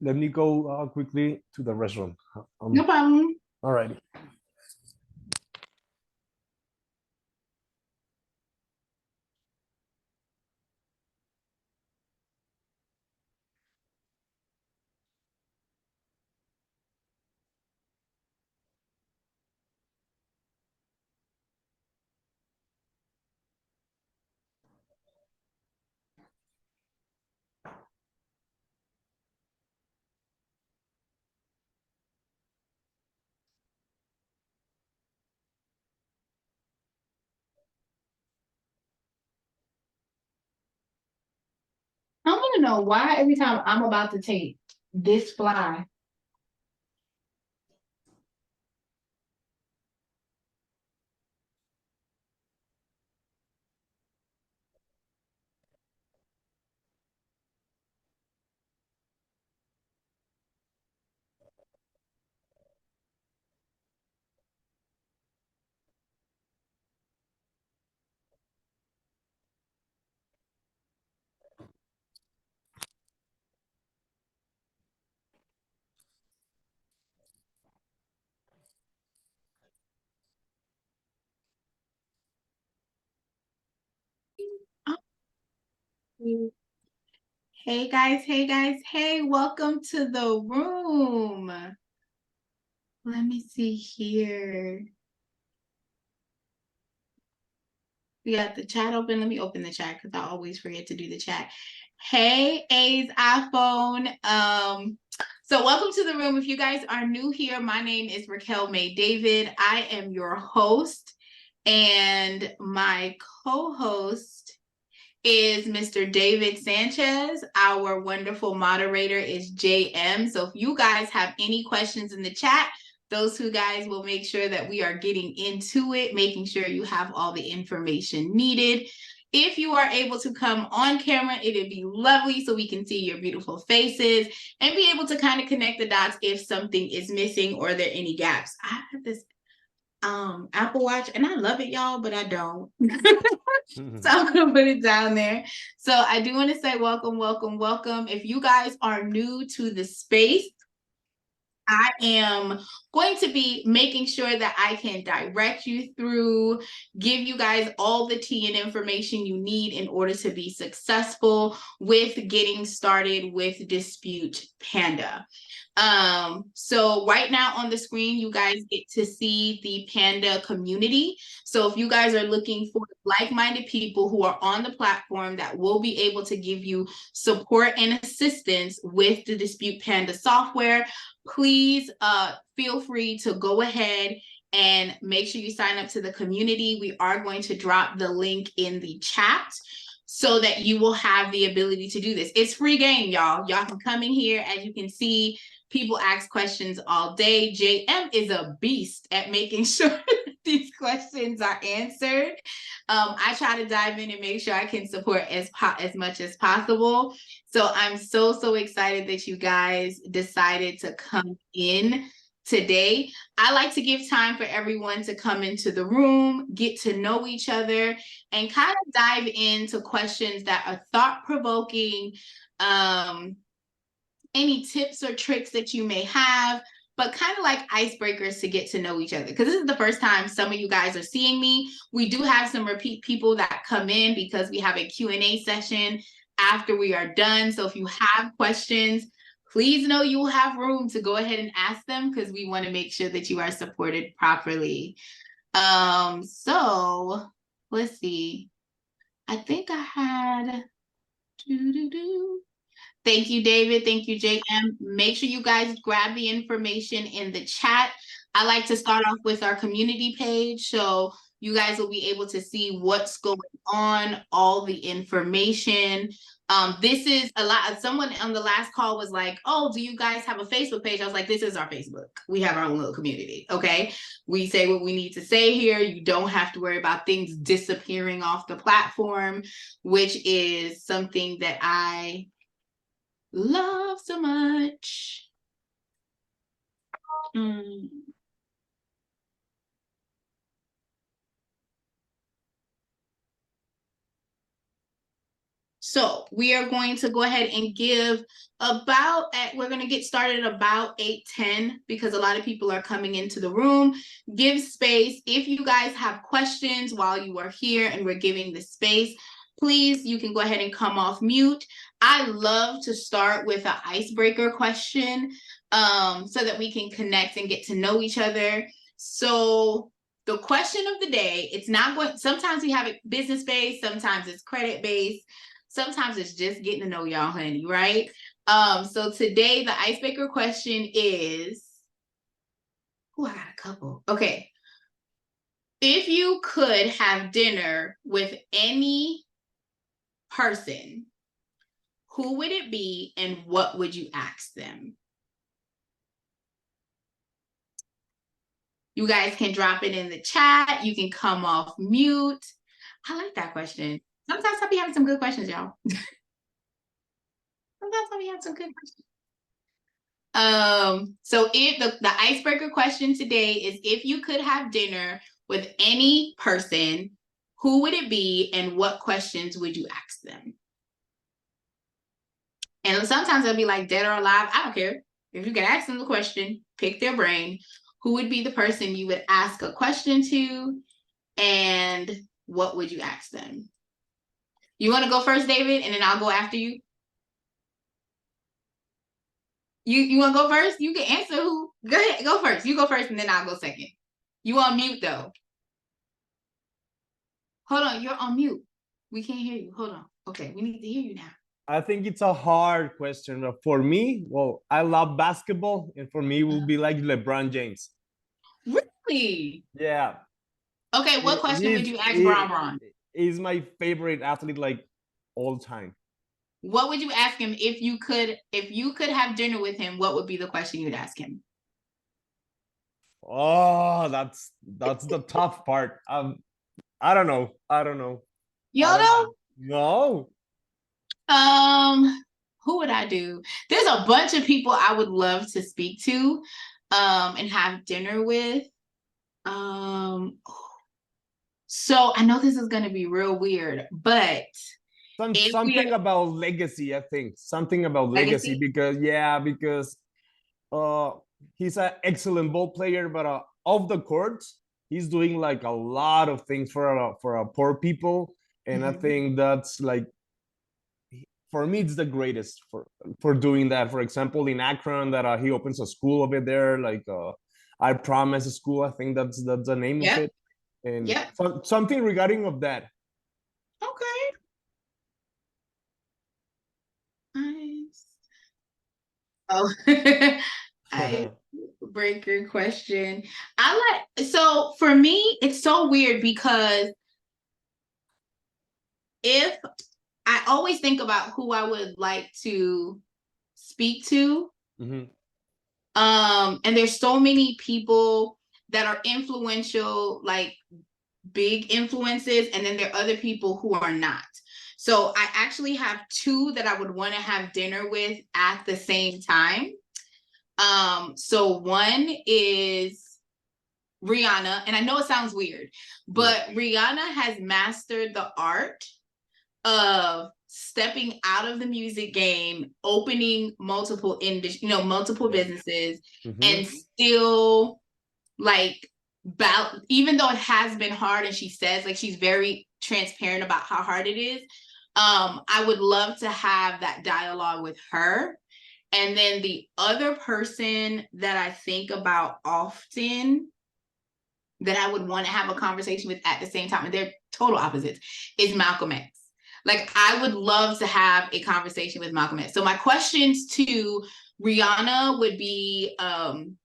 let me go quickly to the restroom. No problem. All right. I want to know why every time I'm about to take this fly. Hey guys, hey guys, hey, welcome to the room. Let me see here. We got the chat open. Let me open the chat because I always forget to do the chat. Hey, A's iPhone. So welcome to the room. If you guys are new here, my name is Raquel May David. I am your host, and my co-host is Mr. David Sanchez. Our wonderful moderator is JM. So if you guys have any questions in the chat, those two guys will make sure that we are getting into it, making sure you have all the information needed. If you are able to come on camera, it'd be lovely so we can see your beautiful faces and be able to kind of connect the dots if something is missing or there are any gaps. I have this Apple Watch and I love it, y'all, but I don't. So I'm gonna put it down there. So I do want to say welcome, welcome, welcome. If you guys are new to the space, I am going to be making sure that I can direct you through, give you guys all the tea and information you need in order to be successful with getting started with Dispute Panda. So right now on the screen, you guys get to see the Panda community. So if you guys are looking for like-minded people who are on the platform that will be able to give you support and assistance with the Dispute Panda software, please feel free to go ahead and make sure you sign up to the community. We are going to drop the link in the chat so that you will have the ability to do this. It's free game, y'all. Y'all can come in here. As you can see, people ask questions all day. JM is a beast at making sure these questions are answered. I try to dive in and make sure I can support as much as possible. So I'm so excited that you guys decided to come in today. I like to give time for everyone to come into the room, get to know each other, and kind of dive into questions that are thought-provoking, any tips or tricks that you may have, but kind of like icebreakers to get to know each other. Because this is the first time some of you guys are seeing me. We do have some repeat people that come in because we have a Q&A session after we are done. So if you have questions, please know you will have room to go ahead and ask them because we want to make sure that you are supported properly. So let's see. I think I had Thank you, David. Thank you, JM. Make sure you guys grab the information in the chat. I like to start off with our community page, so you guys will be able to see what's going on, all the information. This is a lot. Someone on the last call was like, oh, do you guys have a Facebook page? I was like, this is our Facebook. We have our own little community, okay? We say what we need to say here. You don't have to worry about things disappearing off the platform, which is something that I love so much. So we are going to go ahead and give we're going to get started about 8:10 because a lot of people are coming into the room. Give space. If you guys have questions while you are here and we're giving the space, please, you can go ahead and come off mute. I love to start with an icebreaker question so that we can connect and get to know each other. So the question of the day, it's not going, sometimes we have it business based, sometimes it's credit based, sometimes it's just getting to know y'all, honey, right? So today the icebreaker question is, I got a couple. Okay. If you could have dinner with any person, who would it be and what would you ask them? You guys can drop it in the chat. You can come off mute. I like that question. Sometimes I'll be having some good questions, y'all. Sometimes I'll be having some good questions. So if the icebreaker question today is, if you could have dinner with any person, who would it be and what questions would you ask them? And sometimes they'll be like dead or alive. I don't care. If you can ask them the question, pick their brain. Who would be the person you would ask a question to, and what would you ask them? You want to go first, David, and then I'll go after you? You want to go first? You can answer who. Go ahead, go first. You go first, and then I'll go second. You on mute, though. Hold on, you're on mute. We can't hear you. Hold on. Okay, we need to hear you now. I think it's a hard question. For me, well, I love basketball, and for me, it will be like LeBron James. Really? Yeah. Okay, what question would you ask Bron? He's my favorite athlete, like all time. What would you ask him if you could have dinner with him? What would be the question you'd ask him? Oh, that's the tough part. I don't know. You don't know? No. Who would I do? There's a bunch of people I would love to speak to, and have dinner with. So I know this is gonna be real weird, but something about legacy, I think. Something about legacy because he's an excellent ball player, but off the court, he's doing like a lot of things for poor people, and I think that's like, for me, it's the greatest for doing that. For example, in Akron, that he opens a school over there, like I Promise School. I think that's the name of it, and something regarding of that. Okay. Nice. Oh, icebreaker question. So for me, it's so weird because if I always think about who I would like to speak to. And there's so many people that are influential, like big influences, and then there are other people who are not. So I actually have two that I would want to have dinner with at the same time. So one is Rihanna, and I know it sounds weird, but Rihanna has mastered the art of stepping out of the music game, opening multiple businesses, and still like even though it has been hard, and she says like she's very transparent about how hard it is. I would love to have that dialogue with her. And then the other person that I think about often that I would want to have a conversation with at the same time, and they're total opposites, is Malcolm X. Like, I would love to have a conversation with Malcolm X. So my questions to Rihanna would be kind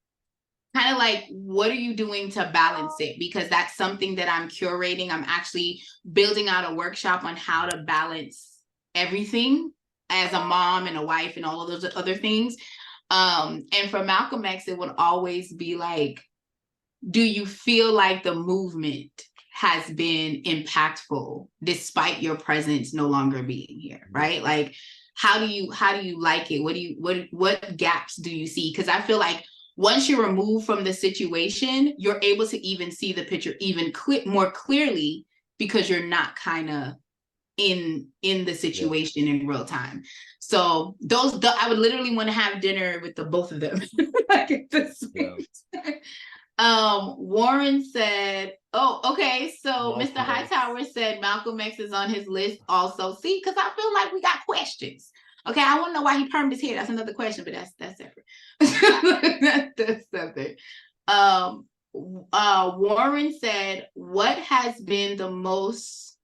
of like, what are you doing to balance it? Because that's something that I'm curating. I'm actually building out a workshop on how to balance everything as a mom and a wife and all of those other things. And for Malcolm X, it would always be like, do you feel like the movement has been impactful despite your presence no longer being here, right? Like, how do you like it? What gaps do you see? Because I feel like once you're removed from the situation, you're able to even see the picture even more clearly, because you're not kind of in the situation in real time. So I would literally want to have dinner with the both of them. Like at this Warren said, oh, okay. So Mr. Hightower said Malcolm X is on his list also. See, because I feel like we got questions. Okay, I want to know why he permed his hair. That's another question, but that's separate. That's separate. Warren said, what has been the most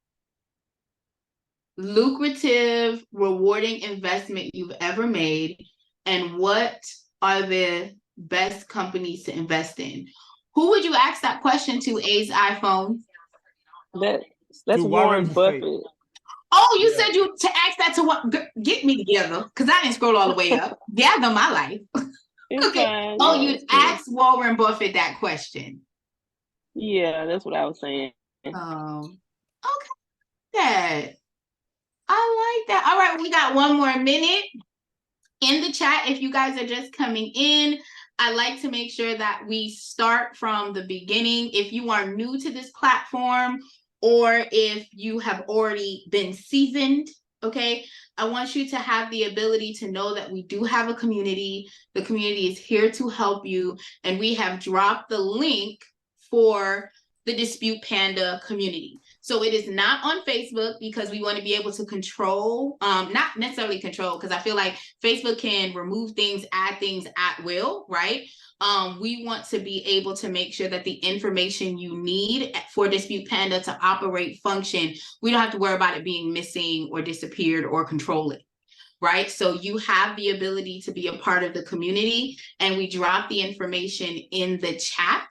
lucrative, rewarding investment you've ever made, and what are the best companies to invest in? Who would you ask that question to, A's iPhone? That's Warren Buffett. Oh, you said you to ask that to what? Get me together, because I didn't scroll all the way up. Gather my life. Okay. Fine. Oh, you asked Warren Buffett that question. Yeah, that's what I was saying. Okay. That. I like that. All right, we got one more minute in the chat. If you guys are just coming in, I like to make sure that we start from the beginning. If you are new to this platform, or if you have already been seasoned, okay, I want you to have the ability to know that we do have a community. The community is here to help you, and we have dropped the link for the Dispute Panda community. So it is not on Facebook, because we want to be able to control, not necessarily control, because I feel like Facebook can remove things, add things at will, right? We want to be able to make sure that the information you need for Dispute Panda to operate, function, we don't have to worry about it being missing or disappeared or control it. Right? So you have the ability to be a part of the community, and we drop the information in the chat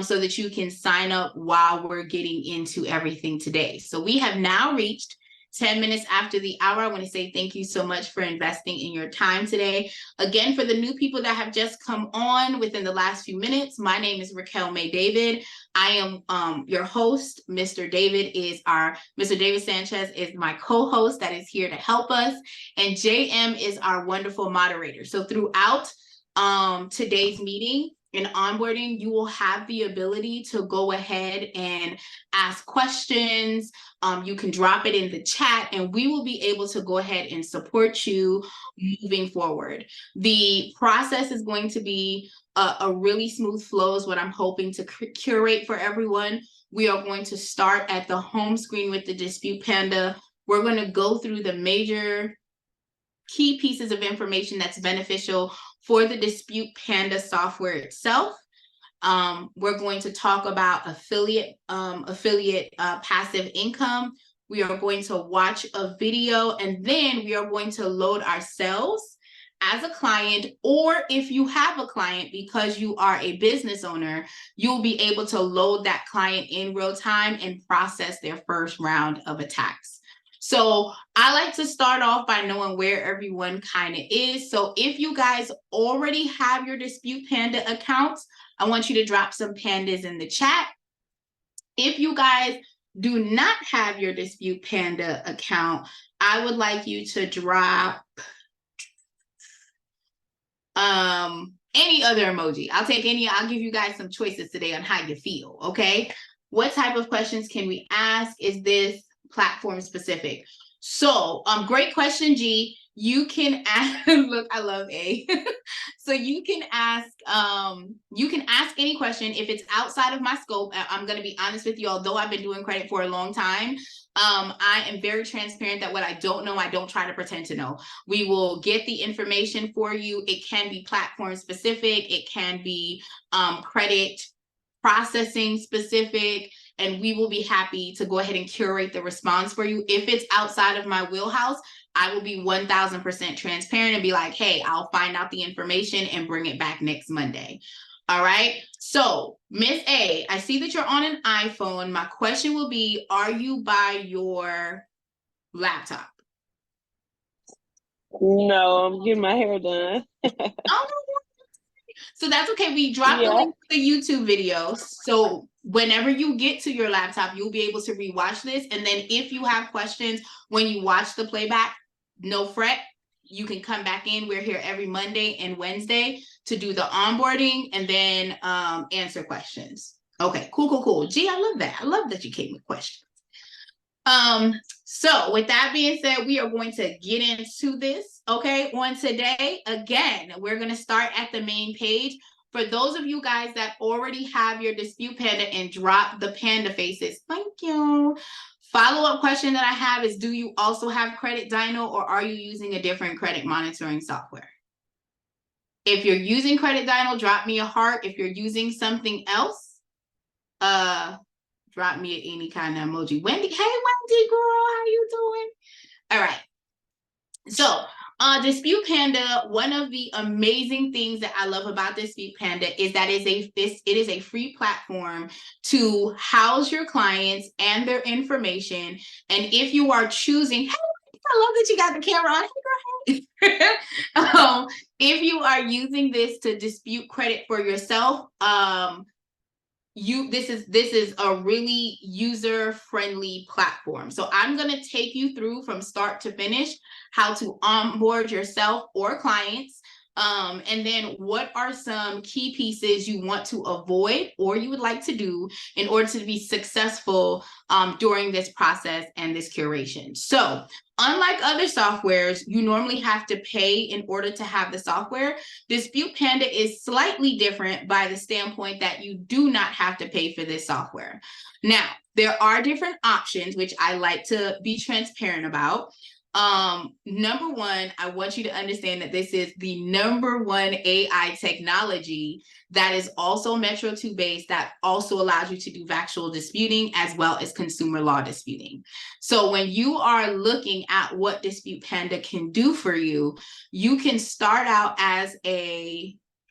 so that you can sign up while we're getting into everything today. So we have now reached 10 minutes after the hour. I want to say thank you so much for investing in your time today. Again, for the new people that have just come on within the last few minutes, my name is Raquel May David. I am your host. Mr. David Sanchez is my co-host that is here to help us. And JM is our wonderful moderator. So throughout today's meeting, in onboarding, you will have the ability to go ahead and ask questions. You can drop it in the chat, and we will be able to go ahead and support you moving forward. The process is going to be a really smooth flow is what I'm hoping to curate for everyone. We are going to start at the home screen with the Dispute Panda. We're going to go through the major key pieces of information that's beneficial for the Dispute Panda software itself. We're going to talk about affiliate passive income. We are going to watch a video, and then we are going to load ourselves as a client, or if you have a client, because you are a business owner, you'll be able to load that client in real time and process their first round of attacks. So I like to start off by knowing where everyone kind of is. So if you guys already have your Dispute Panda accounts, I want you to drop some pandas in the chat. If you guys do not have your Dispute Panda account, I would like you to drop any other emoji. I'll take any. I'll give you guys some choices today on how you feel, okay? What type of questions can we ask? Is this platform specific? So great question, G. You can ask, look, I love A. So you can ask any question. If it's outside of my scope, I'm going to be honest with you, although I've been doing credit for a long time, I am very transparent that what I don't know, I don't try to pretend to know. We will get the information for you. It can be platform specific. It can be credit processing specific, and we will be happy to go ahead and curate the response for you. If it's outside of my wheelhouse, I will be 1000% transparent and be like, hey, I'll find out the information and bring it back next Monday. All right. So Miss A, I see that you're on an iPhone. My question will be, are you by your laptop? No, I'm getting my hair done. Oh, so that's okay. We dropped the link to the YouTube video. So whenever you get to your laptop, you'll be able to rewatch this. And then if you have questions when you watch the playback, no fret. You can come back in. We're here every Monday and Wednesday to do the onboarding and then answer questions. Okay, cool. Gee, I love that. I love that you came with questions. So with that being said, we are going to get into this. Okay, on today, again, we're going to start at the main page. For those of you guys that already have your Dispute Panda and drop the panda faces, thank you. Follow-up question that I have is, do you also have Credit Dino, or are you using a different credit monitoring software? If you're using Credit Dino, drop me a heart. If you're using something else, drop me any kind of emoji. Wendy, hey Wendy girl, how you doing? All right. So Dispute Panda, one of the amazing things that I love about Dispute Panda is that it is a free platform to house your clients and their information. And if you are choosing, hey, I love that you got the camera on. Hey, girl, hey. If you are using this to dispute credit for yourself, this is a really user-friendly platform. So I'm going to take you through from start to finish how to onboard yourself or clients, and then what are some key pieces you want to avoid or you would like to do in order to be successful during this process and this curation. So unlike other softwares, you normally have to pay in order to have the software. Dispute Panda is slightly different by the standpoint that you do not have to pay for this software. Now, there are different options, which I like to be transparent about. Number one, I want you to understand that this is the #1 AI technology that is also Metro 2 based, that also allows you to do factual disputing as well as consumer law disputing. So when you are looking at what Dispute Panda can do for you, you can start out as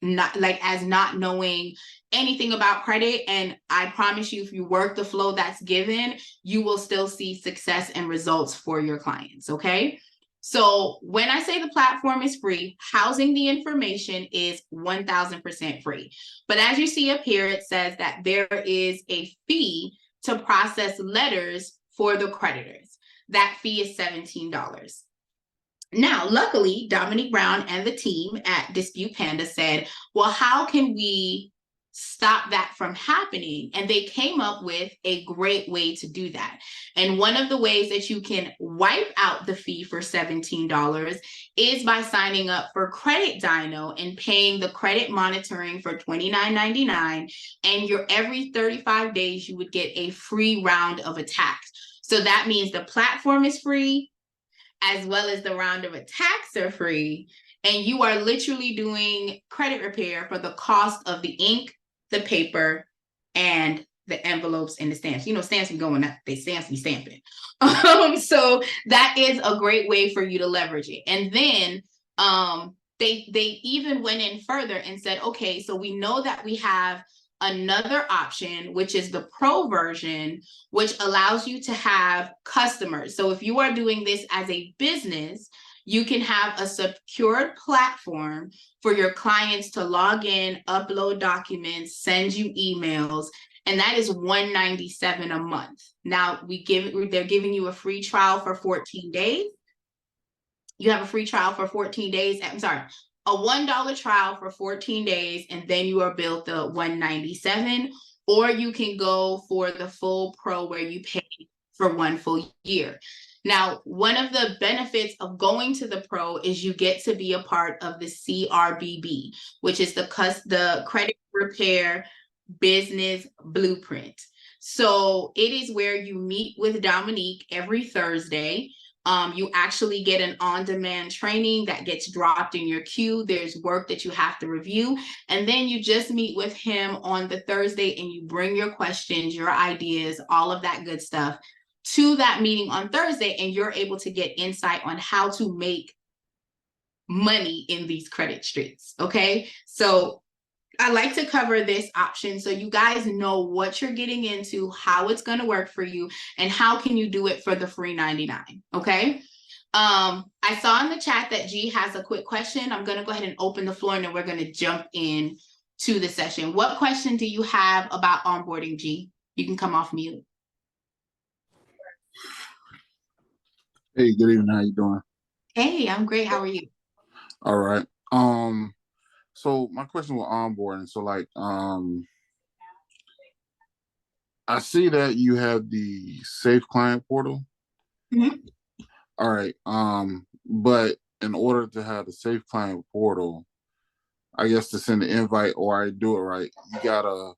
not knowing anything about credit, and I promise you, if you work the flow that's given, you will still see success and results for your clients. Okay, so when I say the platform is free, housing the information is 1000% free. But as you see up here, it says that there is a fee to process letters for the creditors. That fee is $17. Now, luckily, Dominique Brown and the team at Dispute Panda said, well, how can we stop that from happening? And they came up with a great way to do that. And one of the ways that you can wipe out the fee for $17 is by signing up for Credit Dino and paying the credit monitoring for $29.99. And every 35 days, you would get a free round of attacks. So that means the platform is free, as well as the round of attacks are free, and you are literally doing credit repair for the cost of the ink, the paper, and the envelopes and the stamps. You know, stamps be going up, they stamps be stamping. So that is a great way for you to leverage it. And then they even went in further and said, okay, so we know that we have another option, which is the pro version, which allows you to have customers. So if you are doing this as a business, you can have a secured platform for your clients to log in, upload documents, send you emails, and that is $197 a month. Now they're giving you a free trial for 14 days. You have a free trial for 14 days. I'm sorry, a $1 trial for 14 days, and then you are billed the $197, or you can go for the full pro where you pay for 1 full year. Now, one of the benefits of going to the pro is you get to be a part of the CRBB, which is the Credit Repair Business Blueprint. So it is where you meet with Dominique every Thursday. You actually get an on-demand training that gets dropped in your queue. There's work that you have to review, and then you just meet with him on the Thursday and you bring your questions, your ideas, all of that good stuff to that meeting on Thursday, and you're able to get insight on how to make money in these credit streets. Okay, so I like to cover this option so you guys know what you're getting into, how it's going to work for you, and how can you do it for the free 99. Okay. I saw in the chat that G has a quick question. I'm going to go ahead and open the floor, and then we're going to jump in to the session. What question do you have about onboarding, G? You can come off mute. Hey, good evening. How you doing? Hey, I'm great. How are you? All right. So my question was onboarding. So like, I see that you have the Safe Client portal. Mhm. All right. But in order to have the safe client portal, I guess to send the invite or I do it right, you gotta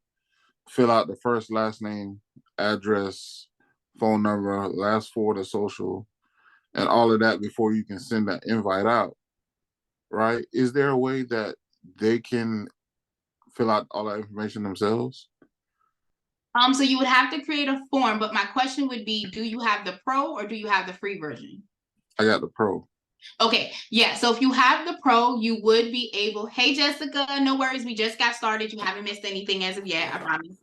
fill out the first, last name, address, phone number, last four of the social, and all of that before you can send that invite out, right? Is there a way that they can fill out all that information themselves? So you would have to create a form, but my question would be, do you have the pro or do you have the free version? I got the pro. Okay, yeah. So if you have the pro, you would be able. Hey, Jessica, no worries. We just got started. You haven't missed anything as of yet, I promise.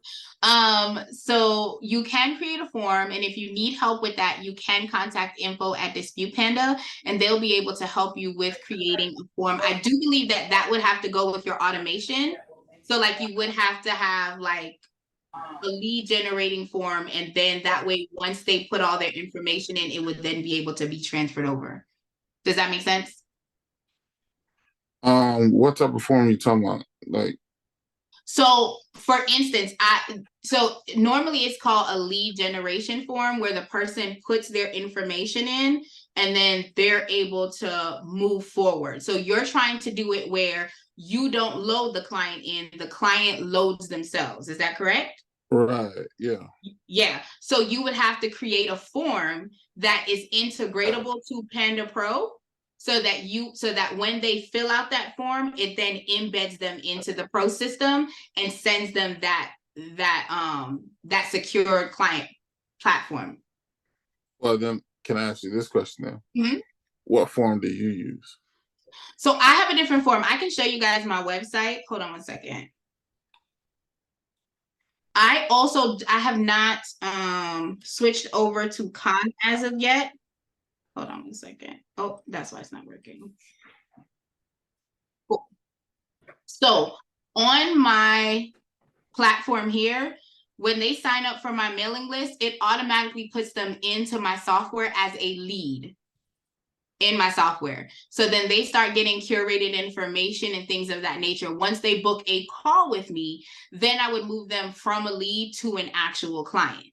So you can create a form, and if you need help with that, you can contact info@Dispute Panda, and they'll be able to help you with creating a form. I do believe that that would have to go with your automation. So like you would have to have like a lead generating form, and then that way, once they put all their information in, it would then be able to be transferred over. Does that make sense? What type of form are you talking about? Like, so for instance, so normally it's called a lead generation form where the person puts their information in and then they're able to move forward. So you're trying to do it where you don't load the client in, the client loads themselves. Is that correct? right, yeah. Yeah. So you would have to create a form that is integratable to Panda Pro so that when they fill out that form, it then embeds them into the Pro system and sends them that secure client platform. Well, then, can I ask you this question then? Mm-hmm. What form do you use? So I have a different form. I can show you guys my website. Hold on one second. I have not switched over to Khan as of yet. Hold on one second. Oh, that's why it's not working. Cool. So on my platform here, when they sign up for my mailing list, it automatically puts them into my software as a lead in my software. So then they start getting curated information and things of that nature. Once they book a call with me, then I would move them from a lead to an actual client,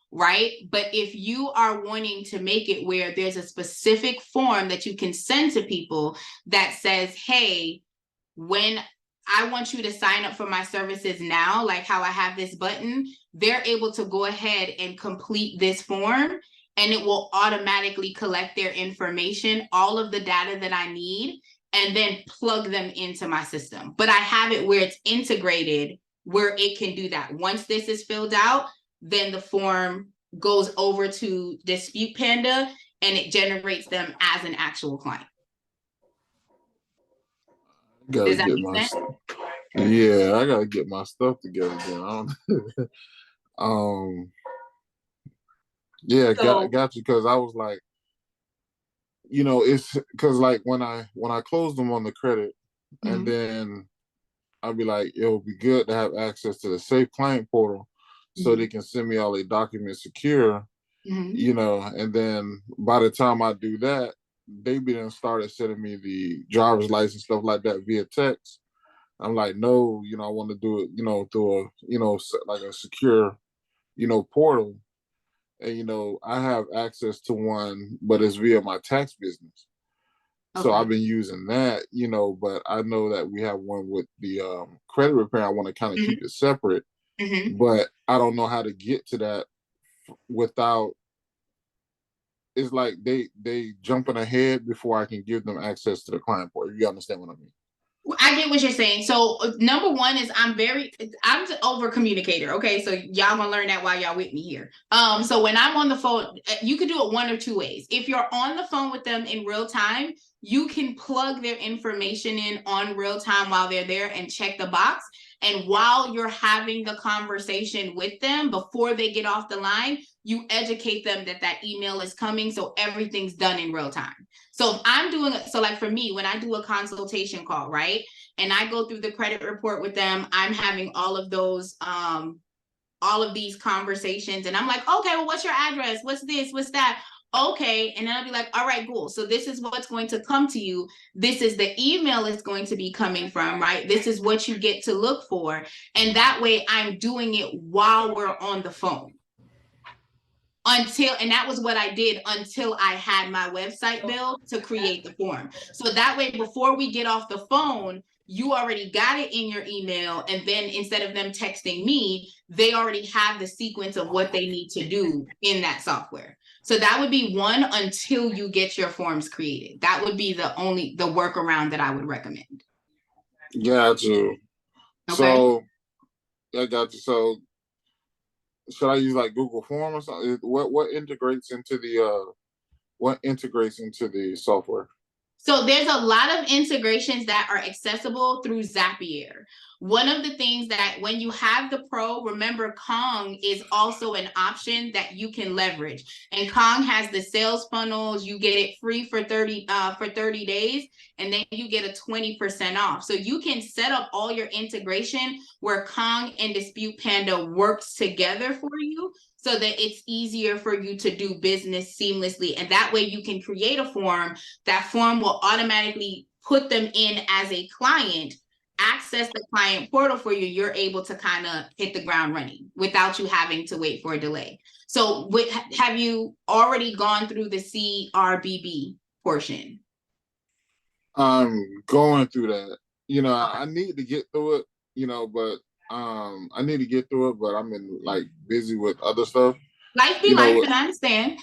right? But if you are wanting to make it where there's a specific form that you can send to people that says, hey, when I want you to sign up for my services now, like how I have this button, they're able to go ahead and complete this form and it will automatically collect their information, all of the data that I need, and then plug them into my system. But I have it where it's integrated, where it can do that. Once this is filled out, then the form goes over to Dispute Panda and it generates them as an actual client. Gotta get my yeah, I gotta get my stuff together again. Yeah, so, got you, because I was like, you know, it's because like when I closed them on the credit, mm-hmm. and then I'll be like, it would be good to have access to the safe client portal, so mm-hmm. they can send me all their documents secure, mm-hmm. you know, and then by the time I do that, they be then started sending me the driver's license, stuff like that via text. I'm like, no, you know, I want to do it, you know, through a, you know, like a secure, you know, portal. And, you know, I have access to one, but it's via my tax business. Okay. So I've been using that, you know, but I know that we have one with the credit repair. I want to kind of mm-hmm. keep it separate, mm-hmm. but I don't know how to get to that without, it's like they jumping ahead before I can give them access to the client portal. You understand what I mean? I get what you're saying. So number one is I'm an over communicator. Okay. So y'all gonna learn that while y'all with me here. So when I'm on the phone, you could do it one or two ways. If you're on the phone with them in real time, you can plug their information in on real time while they're there and check the box. And while you're having the conversation with them, before they get off the line, you educate them that email is coming. So everything's done in real time. So if I'm doing it, so like for me, when I do a consultation call, right? And I go through the credit report with them, I'm having all of these conversations. And I'm like, okay, well, what's your address? What's this? What's that? Okay. And then I'll be like, all right, cool. So this is what's going to come to you. This is the email it's going to be coming from, right? This is what you get to look for. And that way I'm doing it while we're on the phone. and that was what I did until I had my website built to create the form. So that way, before we get off the phone, you already got it in your email. And then instead of them texting me, they already have the sequence of what they need to do in that software. So that would be one until you get your forms created. That would be the workaround that I would recommend. Got you. Okay. So I got you. So should I use like Google Form or something? What integrates into the software? So there's a lot of integrations that are accessible through Zapier. One of the things that when you have the Pro, remember Kong is also an option that you can leverage. And Kong has the sales funnels. You get it free for 30 days, and then you get a 20% off. So you can set up all your integration where Kong and Dispute Panda works together for you, so that it's easier for you to do business seamlessly. And that way you can create a form. That form will automatically put them in as a client, access the client portal for you. You're able to kind of hit the ground running without you having to wait for a delay. So have you already gone through the CRBB portion? I'm going through that. I need to get through it, but I need to get through it, but I'm in like busy with other stuff. Life be life, and I understand.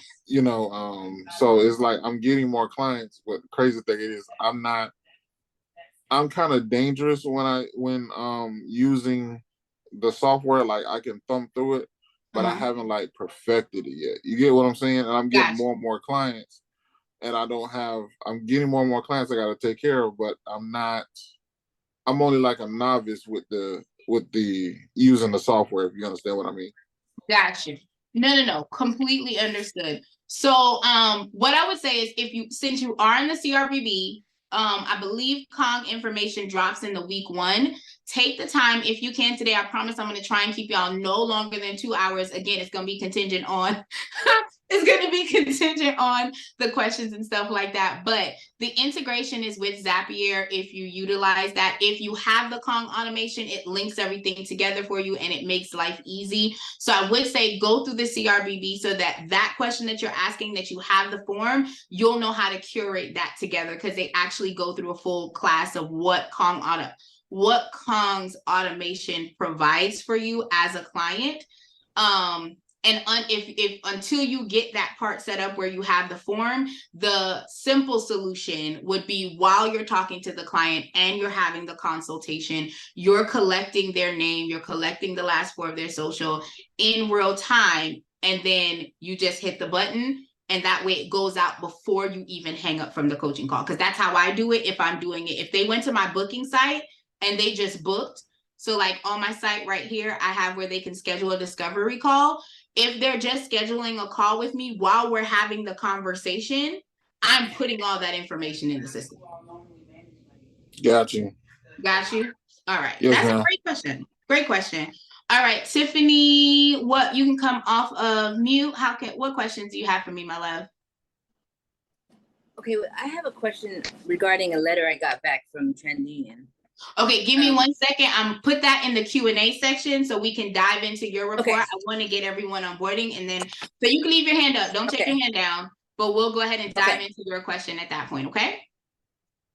So it's like I'm getting more clients, but the crazy thing is I'm kind of dangerous when using the software. Like I can thumb through it, but I haven't like perfected it yet. You get what I'm saying? And I'm getting more and more clients, and I'm getting more and more clients I gotta take care of, but I'm only like a novice with the using the software, if you understand what I mean. Gotcha. No, completely understood. So what I would say is since you are in the CRBB, I believe Kong information drops in the week 1. Take the time if you can today. I promise I'm going to try and keep y'all no longer than 2 hours. Again, it's going to be contingent on the questions and stuff like that. But the integration is with Zapier. If you utilize that, if you have the Kong automation, it links everything together for you and it makes life easy. So I would say go through the CRBB so that question that you're asking, that you have the form, you'll know how to curate that together, because they actually go through a full class of what Kong's automation provides for you as a client. And if until you get that part set up where you have the form, the simple solution would be while you're talking to the client and you're having the consultation, you're collecting their name, you're collecting the last 4 of their social in real time, and then you just hit the button. And that way it goes out before you even hang up from the coaching call. Because that's how I do it if I'm doing it. If they went to my booking site and they just booked, so like on my site right here, I have where they can schedule a discovery call. If they're just scheduling a call with me while we're having the conversation, I'm putting all that information in the system. Got you. All right. Yes, that's a great question. All right, Tiffany, you can come off of mute. What questions do you have for me, my love? Okay, I have a question regarding a letter I got back from TransUnion. Okay, give me 1 second. I'm put that in the Q&A section so we can dive into your report. Okay. I want to get everyone onboarding, and then so you can leave your hand up. Don't take your hand down, but we'll go ahead and dive into your question at that point. Okay.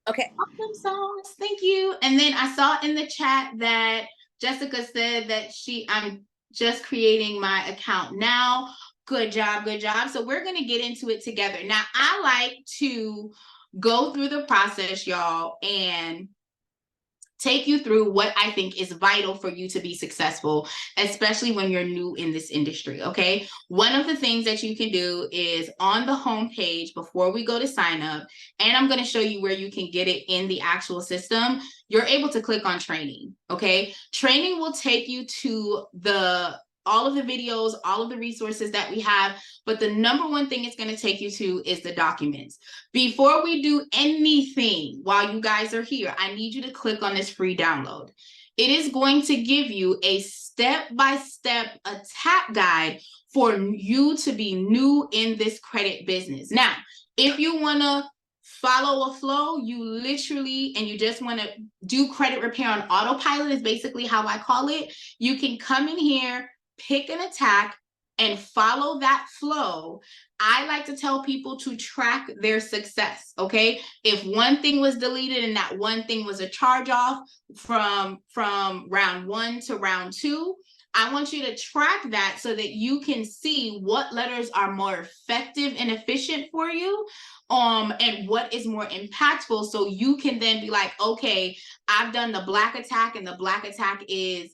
Awesome sauce. Thank you. And then I saw in the chat that Jessica said that I'm just creating my account now. Good job. So we're going to get into it together. Now, I like to go through the process, y'all, and take you through what I think is vital for you to be successful, especially when you're new in this industry, okay? One of the things that you can do is on the home page before we go to sign up, and I'm going to show you where you can get it in the actual system, you're able to click on training, okay? Training will take you to all of the videos, all of the resources that we have, but the number one thing it's going to take you to is the documents. Before we do anything while you guys are here, I need you to click on this free download. It is going to give you a step-by-step attack guide for you to be new in this credit business. Now, if you want to follow a flow, you literally, and you just want to do credit repair on autopilot is basically how I call it. You can come in here, pick an attack, and follow that flow, I like to tell people to track their success, okay? If one thing was deleted and that one thing was a charge off from round 1 to round 2, I want you to track that so that you can see what letters are more effective and efficient for you, and what is more impactful, so you can then be like, okay, I've done the black attack and the black attack is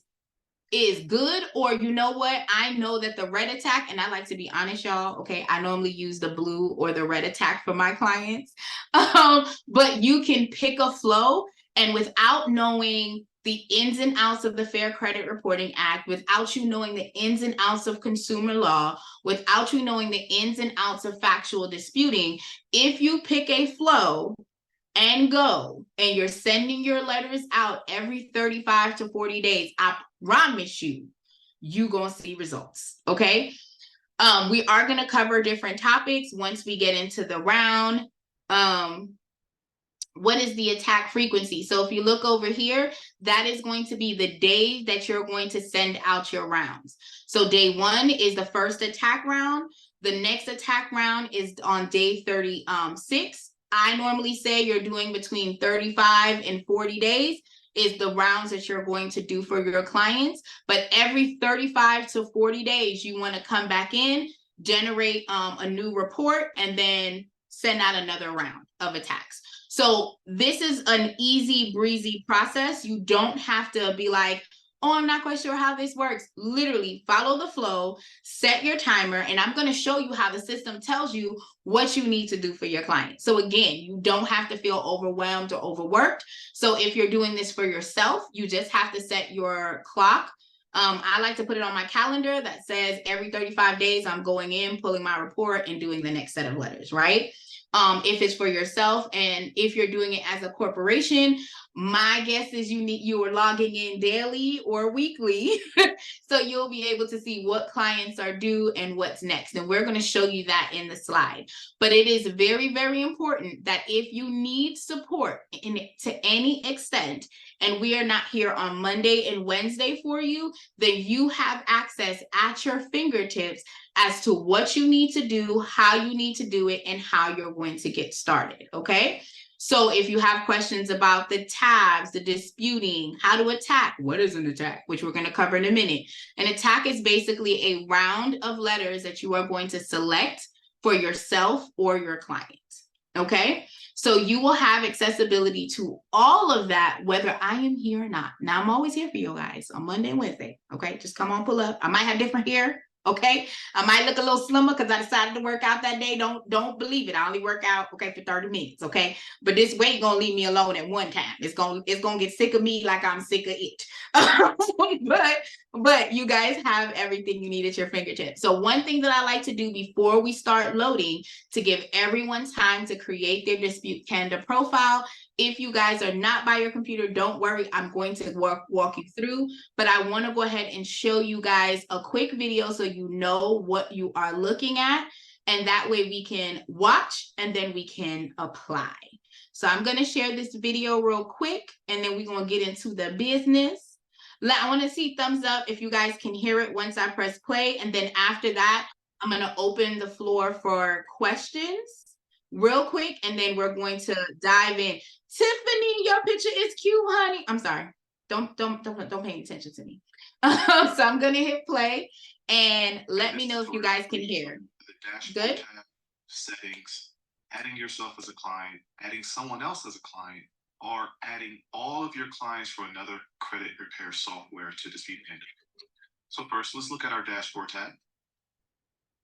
good, or you know what, I know that the red attack, and I like to be honest, y'all, okay, I normally use the blue or the red attack for my clients, but you can pick a flow, and without knowing the ins and outs of the Fair Credit Reporting Act, without you knowing the ins and outs of consumer law, without you knowing the ins and outs of factual disputing, if you pick a flow and go, and you're sending your letters out every 35 to 40 days, I promise you gonna see results, okay? We are gonna cover different topics once we get into the round. What is the attack frequency? So if you look over here, that is going to be the day that you're going to send out your rounds. So day 1 is the first attack round. The next attack round is on day 36. I normally say you're doing between 35 and 40 days is the rounds that you're going to do for your clients. But every 35 to 40 days, you want to come back in, generate a new report, and then send out another round of attacks. So this is an easy breezy process. You don't have to be like, oh, I'm not quite sure how this works. Literally follow the flow, set your timer, and I'm going to show you how the system tells you what you need to do for your client. So again, you don't have to feel overwhelmed or overworked. So if you're doing this for yourself, you just have to set your clock. I like to put it on my calendar that says every 35 days, I'm going in, pulling my report and doing the next set of letters, right? If it's for yourself, and if you're doing it as a corporation, my guess is you are logging in daily or weekly, so you'll be able to see what clients are due and what's next. And we're going to show you that in the slide. But it is very, very important that if you need support to any extent, and we are not here on Monday and Wednesday for you, then you have access at your fingertips as to what you need to do, how you need to do it, and how you're going to get started, okay? So if you have questions about the tabs, the disputing, how to attack, what is an attack, which we're going to cover in a minute. An attack is basically a round of letters that you are going to select for yourself or your client, okay? So you will have accessibility to all of that, whether I am here or not. Now, I'm always here for you guys on Monday and Wednesday, okay? Just come on, pull up. I might have different hair. Okay, I might look a little slimmer because I decided to work out that day. Don't believe it. I only work out, okay, for 30 minutes, okay? But this weight gonna leave me alone at one time. It's gonna get sick of me like I'm sick of it. but you guys have everything you need at your fingertips. So one thing that I like to do before we start loading, to give everyone time to create their Dispute Panda profile. If you guys are not by your computer, don't worry. I'm going to walk you through, but I want to go ahead and show you guys a quick video so you know what you are looking at. And that way we can watch and then we can apply. So I'm going to share this video real quick, and then we're going to get into the business. I want to see thumbs up if you guys can hear it once I press play. And then after that, I'm going to open the floor for questions real quick, and then we're going to dive in. Tiffany, your picture is cute, honey. I'm sorry. Don't pay attention to me. So I'm gonna hit play, and let me know if you guys can hear. The dashboard Good. tab, settings, adding yourself as a client, adding someone else as a client, or adding all of your clients for another credit repair software to Dispute Panda. So first, let's look at our dashboard tab.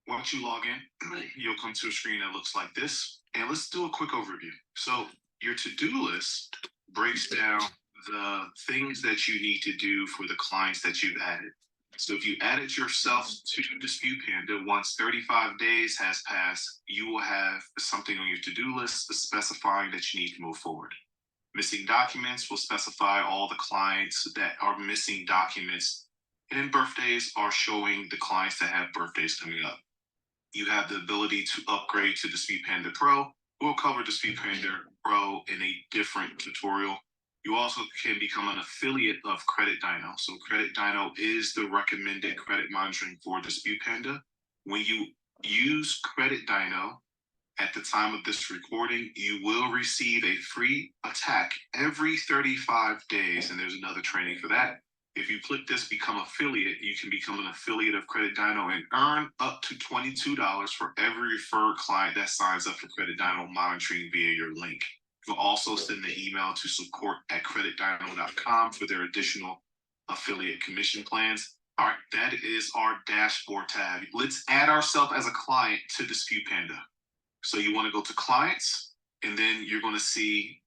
Once you log in, you'll come to a screen that looks like this. And let's do a quick overview. So your to-do list breaks down the things that you need to do for the clients that you've added. So if you added yourself to Dispute Panda, once 35 days has passed, you will have something on your to-do list specifying that you need to move forward. Missing documents will specify all the clients that are missing documents. And then birthdays are showing the clients that have birthdays coming up. You have the ability to upgrade to Dispute Panda Pro. We'll cover Dispute Panda Pro in a different tutorial. You also can become an affiliate of Credit Dyno. So Credit Dyno is the recommended credit monitoring for Dispute Panda. When you use Credit Dyno at the time of this recording, you will receive a free attack every 35 days. And there's another training for that. If you click this Become Affiliate, you can become an affiliate of Credit Dyno and earn up to $22 for every referred client that signs up for Credit Dyno monitoring via your link. You can also send the email to support@creditdyno.com for their additional affiliate commission plans. All right, that is our dashboard tab. Let's add ourselves as a client to Dispute Panda. So you want to go to clients, and then you're going to see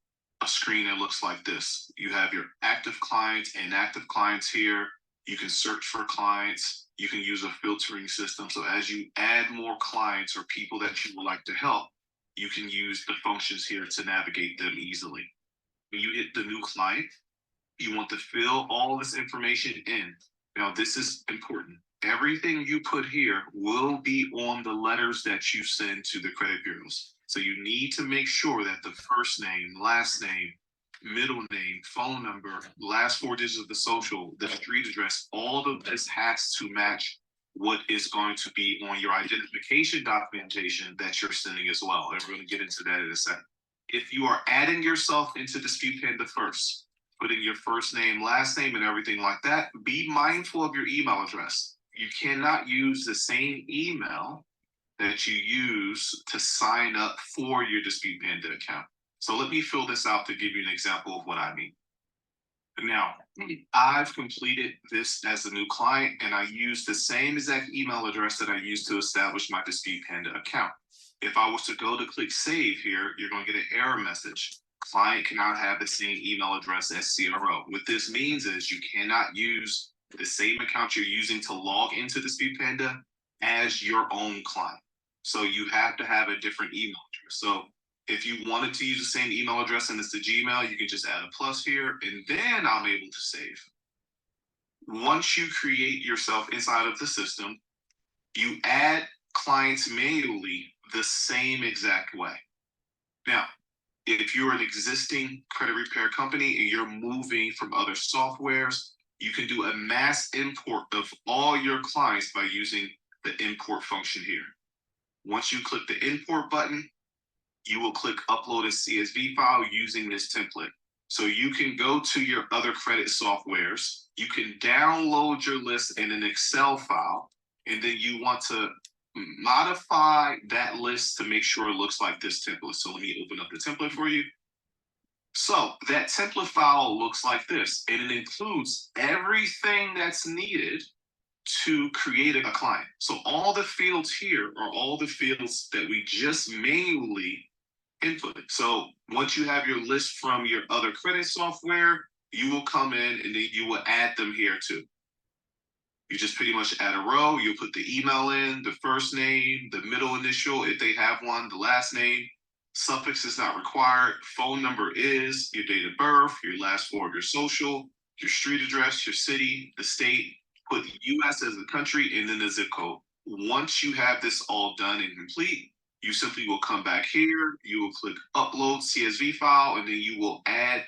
a screen that looks like this. You have your active clients and inactive clients here. You can search for clients. You can use a filtering system. So as you add more clients or people that you would like to help, you can use the functions here to navigate them easily. When you hit the new client, you want to fill all this information in. Now, this is important. Everything you put here will be on the letters that you send to the credit bureaus. So you need to make sure that the first name, last name, middle name, phone number, last 4 digits of the social, the street address, all of this has to match what is going to be on your identification documentation that you're sending as well. And we're going to get into that in a second. If you are adding yourself into Dispute Panda first, putting your first name, last name, and everything like that, be mindful of your email address. You cannot use the same email that you use to sign up for your Dispute Panda account. So let me fill this out to give you an example of what I mean. Now, I've completed this as a new client, and I use the same exact email address that I used to establish my Dispute Panda account. If I was to go to click save here, you're going to get an error message. Client cannot have the same email address as CRO. What this means is you cannot use the same account you're using to log into Dispute Panda as your own client. So you have to have a different email address. So if you wanted to use the same email address and it's the Gmail, you can just add a plus here, and then I'm able to save. Once you create yourself inside of the system, you add clients manually the same exact way. Now, if you're an existing credit repair company and you're moving from other softwares, you can do a mass import of all your clients by using the import function here. Once you click the import button, you will click upload a CSV file using this template. So you can go to your other credit softwares, you can download your list in an Excel file, and then you want to modify that list to make sure it looks like this template. So let me open up the template for you. So that template file looks like this, and it includes everything that's needed to create a client. So all the fields here are all the fields that we just manually inputted. So once you have your list from your other credit software, you will come in and then you will add them here too. You just pretty much add a row, you put the email in, the first name, the middle initial, if they have one, the last name, suffix is not required, phone number is, your date of birth, your last 4 of your social, your street address, your city, the state, put the US as the country, and then the zip code. Once you have this all done and complete, you simply will come back here, you will click upload CSV file, and then you will add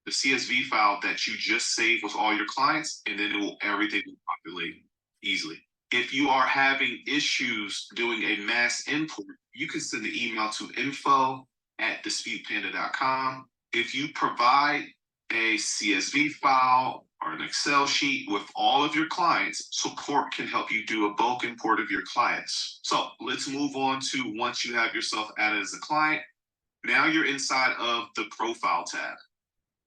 the CSV file that you just saved with all your clients, and then everything will populate easily. If you are having issues doing a mass import, you can send the email to info@disputepanda.com. If you provide a CSV file or an Excel sheet with all of your clients, support can help you do a bulk import of your clients. So let's move on to once you have yourself added as a client, now you're inside of the profile tab.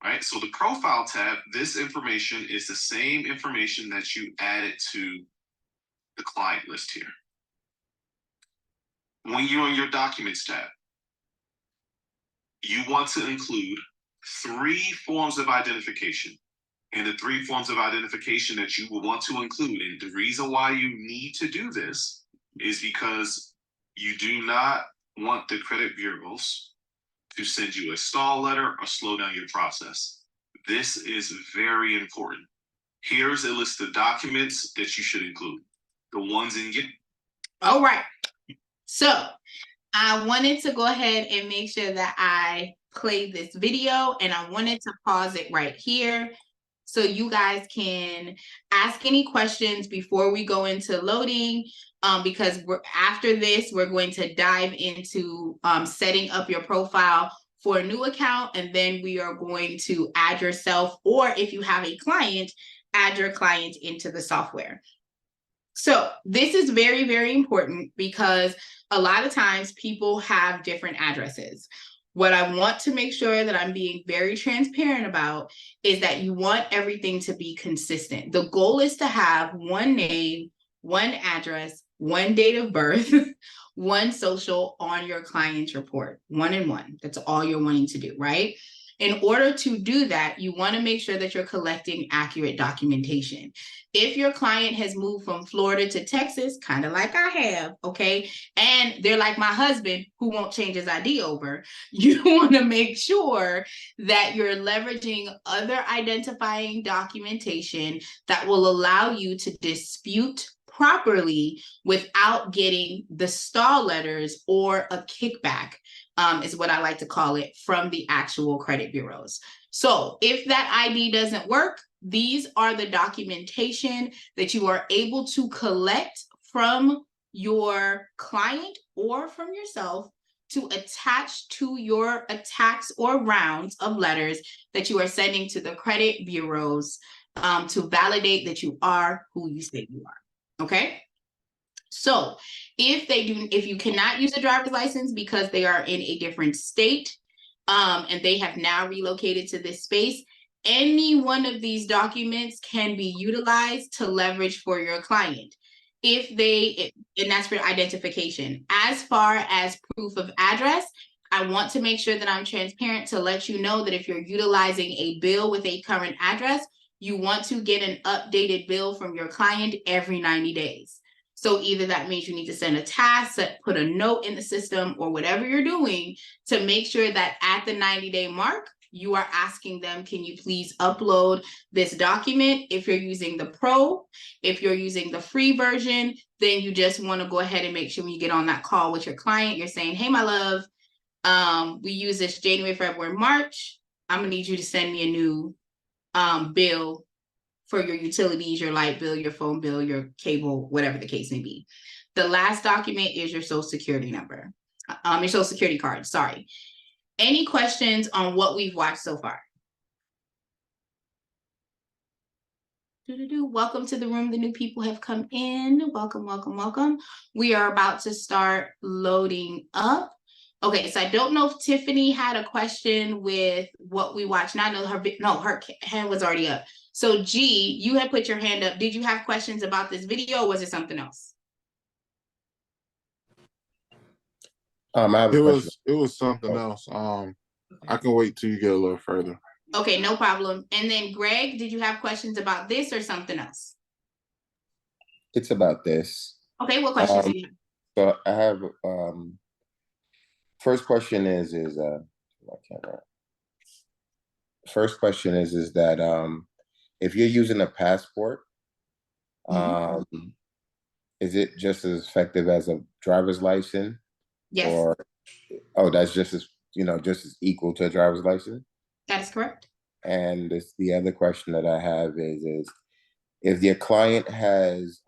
Right, so the profile tab, this information is the same information that you added to the client list here. When you're in your documents tab, you want to include 3 forms of identification. And the 3 forms of identification that you will want to include, and the reason why you need to do this is because you do not want the credit bureaus to send you a stall letter or slow down your process. This is very important. Here's a list of documents that you should include. The ones in your... All right. So I wanted to go ahead and make sure that I played this video, and I wanted to pause it right here so you guys can ask any questions before we go into loading. because after this, we're going to dive into setting up your profile for a new account, and then we are going to add yourself, or if you have a client, add your client into the software. So this is very, very important because a lot of times people have different addresses. What I want to make sure that I'm being very transparent about is that you want everything to be consistent. The goal is to have one name, one address, one date of birth, one social on your client's report, one and one. That's all you're wanting to do, right? In order to do that, you want to make sure that you're collecting accurate documentation. If your client has moved from Florida to Texas, kind of like I have, okay, and they're like my husband who won't change his ID over, you want to make sure that you're leveraging other identifying documentation that will allow you to dispute properly without getting the stall letters or a kickback, is what I like to call it, from the actual credit bureaus. So if that ID doesn't work, these are the documentation that you are able to collect from your client or from yourself to attach to your attacks or rounds of letters that you are sending to the credit bureaus to validate that you are who you say you are. Okay, so if you cannot use a driver's license because they are in a different state, and they have now relocated to this space, any one of these documents can be utilized to leverage for your client. And that's for identification. As far as proof of address, I want to make sure that I'm transparent to let you know that if you're utilizing a bill with a current address, you want to get an updated bill from your client every 90 days. So either that means you need to send a task, put a note in the system, or whatever you're doing to make sure that at the 90-day mark, you are asking them, can you please upload this document? If you're using the Pro, if you're using the free version, then you just want to go ahead and make sure when you get on that call with your client, you're saying, hey, my love, we use this January, February, March. I'm gonna need you to send me a new bill for your utilities, your light bill, your phone bill, your cable, whatever the case may be. The last document is your social security number, your social security card, sorry. Any questions on what we've watched so far? Welcome to the room. The new people have come in. Welcome, welcome, welcome. We are about to start loading up. Okay, so I don't know if Tiffany had a question with what we watched. Now I know her hand was already up. So G, you had put your hand up. Did you have questions about this video, or was it something else? I have a question. It was something else. I can wait till you get a little further. Okay, no problem. And then Greg, did you have questions about this or something else? It's about this. Okay, what questions do you have? So I have first question is first question is that if you're using a passport, is it just as effective as a driver's license? Yes. Or that's just as just as equal to a driver's license? That is correct. And the other question that I have is if your client has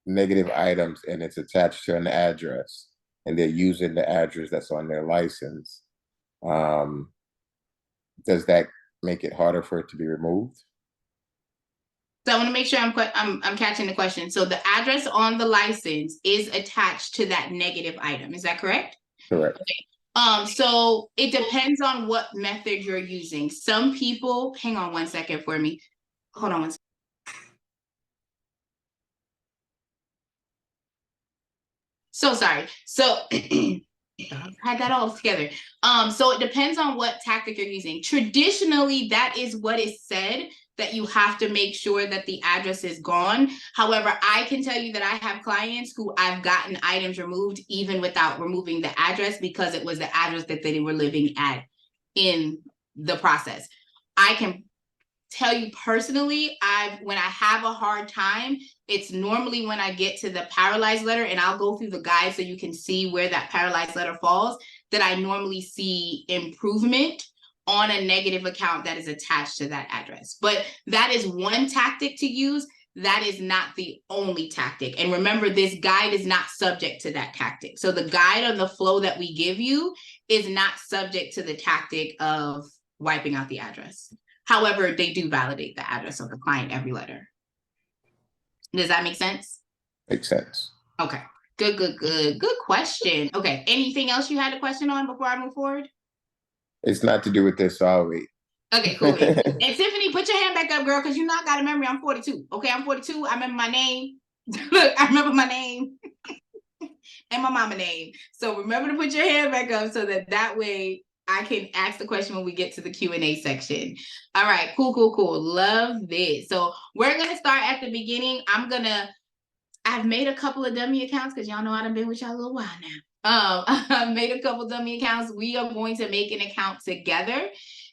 negative items and it's attached to an address and they're using the address that's on their license, does that make it harder for it to be removed? So I want to make sure I'm catching the question. So the address on the license is attached to that negative item. Is that correct? Correct. Okay. So it depends on what method you're using. Some people, hang on one second for me. Hold on one second. So sorry. So I had that all together. So it depends on what tactic you're using. Traditionally, that is what is said, that you have to make sure that the address is gone. However, I can tell you that I have clients who I've gotten items removed even without removing the address because it was the address that they were living at in the process. I can tell you personally, when I have a hard time, it's normally when I get to the paralyzed letter, and I'll go through the guide so you can see where that paralyzed letter falls, that I normally see improvement on a negative account that is attached to that address. But that is one tactic to use. that is not the only tactic. And remember, this guide is not subject to that tactic. So the guide on the flow that we give you is not subject to the tactic of wiping out the address. However, they do validate the address of the client every letter. Does that make sense? Makes sense. Okay. Good question. Okay. Anything else you had a question on before I move forward? It's not to do with this, so I'll wait. Okay, cool. And Tiffany, put your hand back up, girl, because you know I got a memory. I'm 42. Okay, I'm 42. I remember my name. Look, I remember my name and my mama name. So remember to put your hand back up so that way I can ask the question when we get to the Q&A section. All right, cool. Love this. So we're going to start at the beginning. I've made a couple of dummy accounts because y'all know I've been with y'all a little while now. I've made a couple dummy accounts. We are going to make an account together.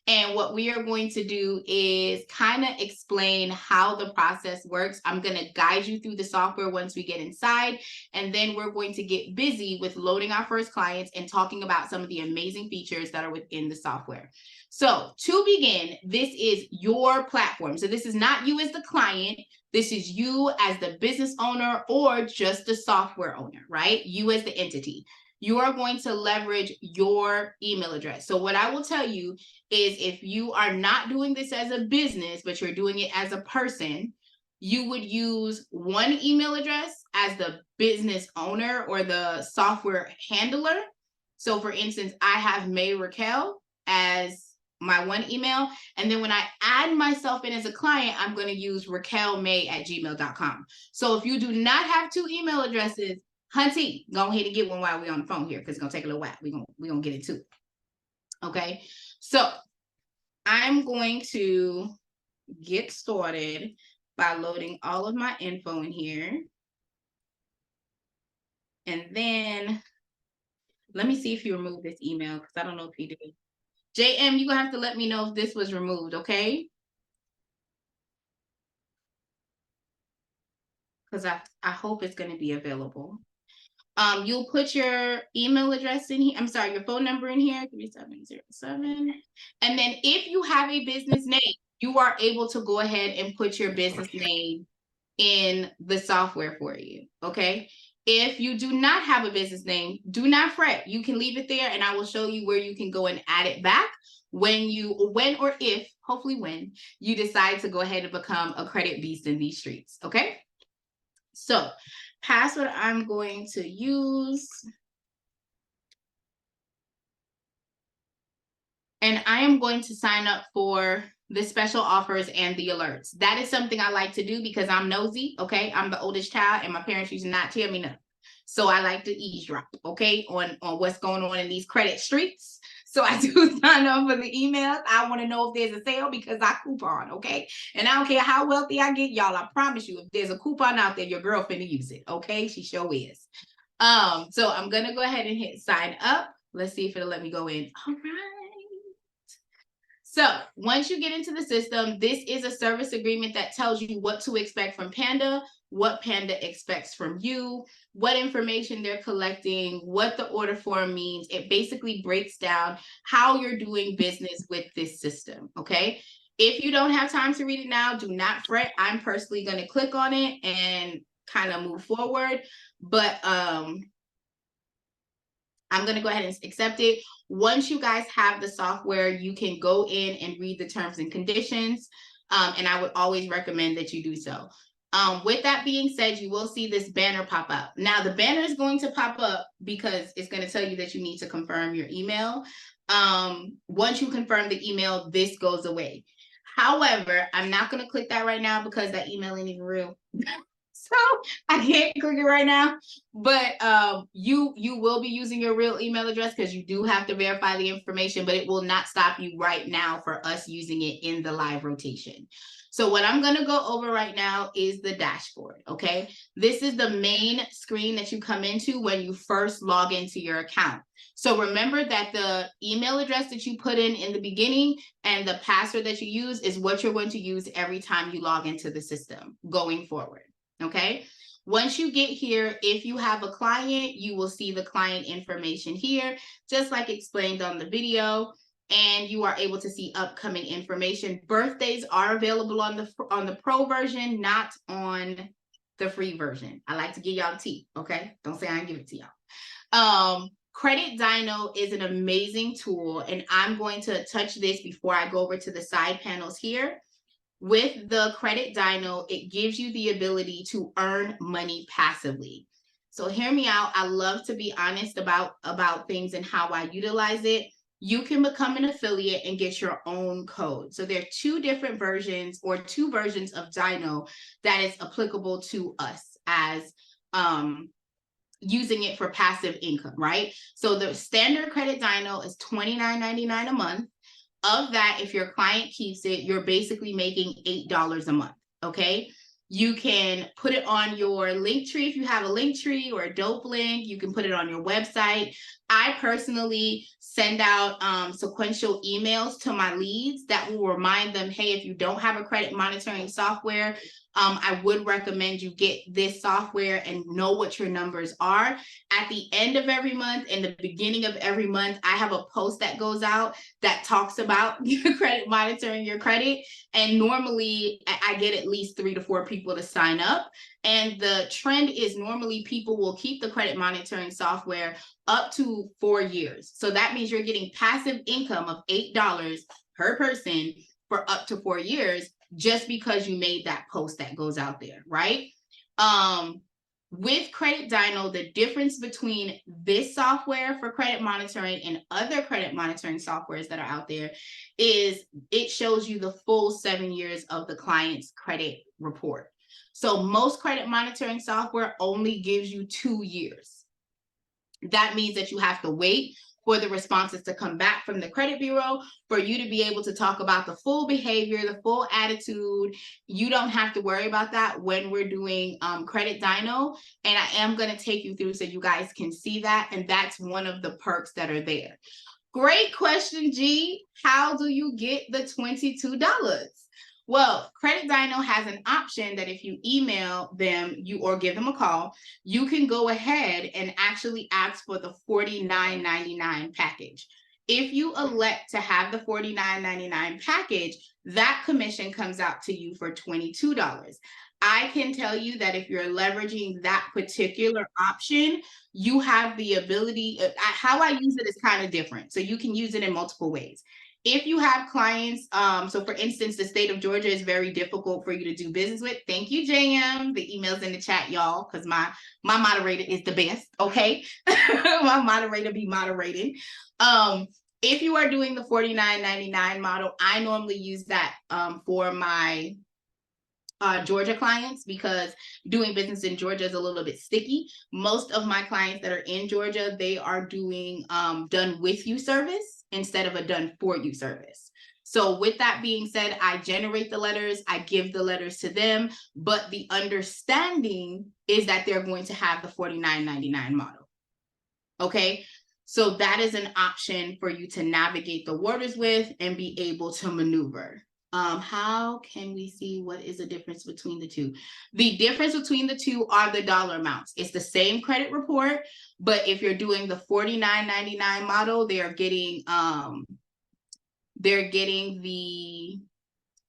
And what we are going to do is kind of explain how the process works. I'm going to guide you through the software once we get inside. And then we're going to get busy with loading our first clients and talking about some of the amazing features that are within the software. So to begin, this is your platform. So this is not you as the client. This is you as the business owner or just the software owner, right? You as the entity. You are going to leverage your email address. So what I will tell you is if you are not doing this as a business, but you're doing it as a person, you would use one email address as the business owner or the software handler. So for instance, I have May Raquel as my one email. And then when I add myself in as a client, I'm going to use raquelmay@gmail.com. So if you do not have two email addresses, Hunty, go ahead and get one while we're on the phone here because it's going to take a little while. We're going to get it too. Okay. So I'm going to get started by loading all of my info in here. And then let me see if you removed this email because I don't know if you did. JM, you're going to have to let me know if this was removed, okay? Because I hope it's going to be available. You'll put your email address in here. I'm sorry, your phone number in here, 3707. And then if you have a business name, you are able to go ahead and put your business name in the software for you, okay? If you do not have a business name, do not fret. You can leave it there and I will show you where you can go and add it back when or if, hopefully when, you decide to go ahead and become a credit beast in these streets, okay? So, password I'm going to use. And I am going to sign up for the special offers and the alerts. That is something I like to do because I'm nosy, okay? I'm the oldest child and my parents used to not tell me nothing. So I like to eavesdrop, okay, on what's going on in these credit streets. So I do sign up for the emails. I want to know if there's a sale because I coupon, okay? And I don't care how wealthy I get, y'all, I promise you, if there's a coupon out there, your girl finna use it, okay? She sure is. So I'm going to go ahead and hit sign up. Let's see if it'll let me go in. All right. So once you get into the system, this is a service agreement that tells you what to expect from Panda, what Panda expects from you, what information they're collecting, what the order form means. It basically breaks down how you're doing business with this system, okay? If you don't have time to read it now, do not fret. I'm personally going to click on it and kind of move forward, but I'm going to go ahead and accept it. Once you guys have the software, you can go in and read the terms and conditions. And I would always recommend that you do so. With that being said, you will see this banner pop up. Now, the banner is going to pop up because it's going to tell you that you need to confirm your email. Once you confirm the email, this goes away. However, I'm not going to click that right now because that email ain't even real. So I can't click it right now, but you will be using your real email address because you do have to verify the information, but it will not stop you right now for us using it in the live rotation. So what I'm going to go over right now is the dashboard, okay? This is the main screen that you come into when you first log into your account. So remember that the email address that you put in the beginning and the password that you use is what you're going to use every time you log into the system going forward. Okay, once you get here, if you have a client, you will see the client information here, just like explained on the video. and you are able to see upcoming information. Birthdays are available on the pro version, not on the free version. I like to give y'all the tea, okay? Don't say I didn't give it to y'all. Credit Dyno is an amazing tool, and I'm going to touch this before I go over to the side panels here. With the Credit Dyno, it gives you the ability to earn money passively. So hear me out. I love to be honest about things and how I utilize it. You can become an affiliate and get your own code. So there are two different versions, or two versions of Dyno that is applicable to us as using it for passive income, right? So the standard Credit Dyno is $29.99 a month. Of that, if your client keeps it, you're basically making $8 a month, okay? You can put it on your link tree if you have a link tree or a dope link. You can put it on your website. I personally send out sequential emails to my leads that will remind them, hey, if you don't have a credit monitoring software, I would recommend you get this software and know what your numbers are. At the end of every month and the beginning of every month, I have a post that goes out that talks about your credit monitoring your credit. And normally I get at least 3 to 4 people to sign up. And the trend is normally people will keep the credit monitoring software up to 4 years. So that means you're getting passive income of $8 per person for up to 4 years, just because you made that post that goes out there, right? With Credit Dyno, the difference between this software for credit monitoring and other credit monitoring softwares that are out there is it shows you the full 7 years of the client's credit report. So most credit monitoring software only gives you 2 years. That means that you have to wait for the responses to come back from the credit bureau for you to be able to talk about the full behavior, the full attitude. You don't have to worry about that when we're doing Credit Dyno. And I am going to take you through so you guys can see that. And that's one of the perks that are there. Great question, G. How do you get the $22? Well, Credit Dyno has an option that if you email them or give them a call, you can go ahead and actually ask for the $49.99 package. If you elect to have the $49.99 package, that commission comes out to you for $22. I can tell you that if you're leveraging that particular option, you have the ability, how I use it is kind of different. So you can use it in multiple ways. If you have clients, so for instance, the state of Georgia is very difficult for you to do business with. Thank you, JM. The email's in the chat, y'all, because my moderator is the best, okay? My moderator be moderating. If you are doing the $49.99 model, I normally use that for my Georgia clients, because doing business in Georgia is a little bit sticky. Most of my clients that are in Georgia, they are doing done with you service instead of a done for you service. So with that being said, I generate the letters, I give the letters to them, but the understanding is that they're going to have the $49.99 model. Okay, so that is an option for you to navigate the waters with and be able to maneuver. How can we see what is the difference between the two? The difference between the two are the dollar amounts. It's the same credit report, but if you're doing the $49.99 model, they're getting the,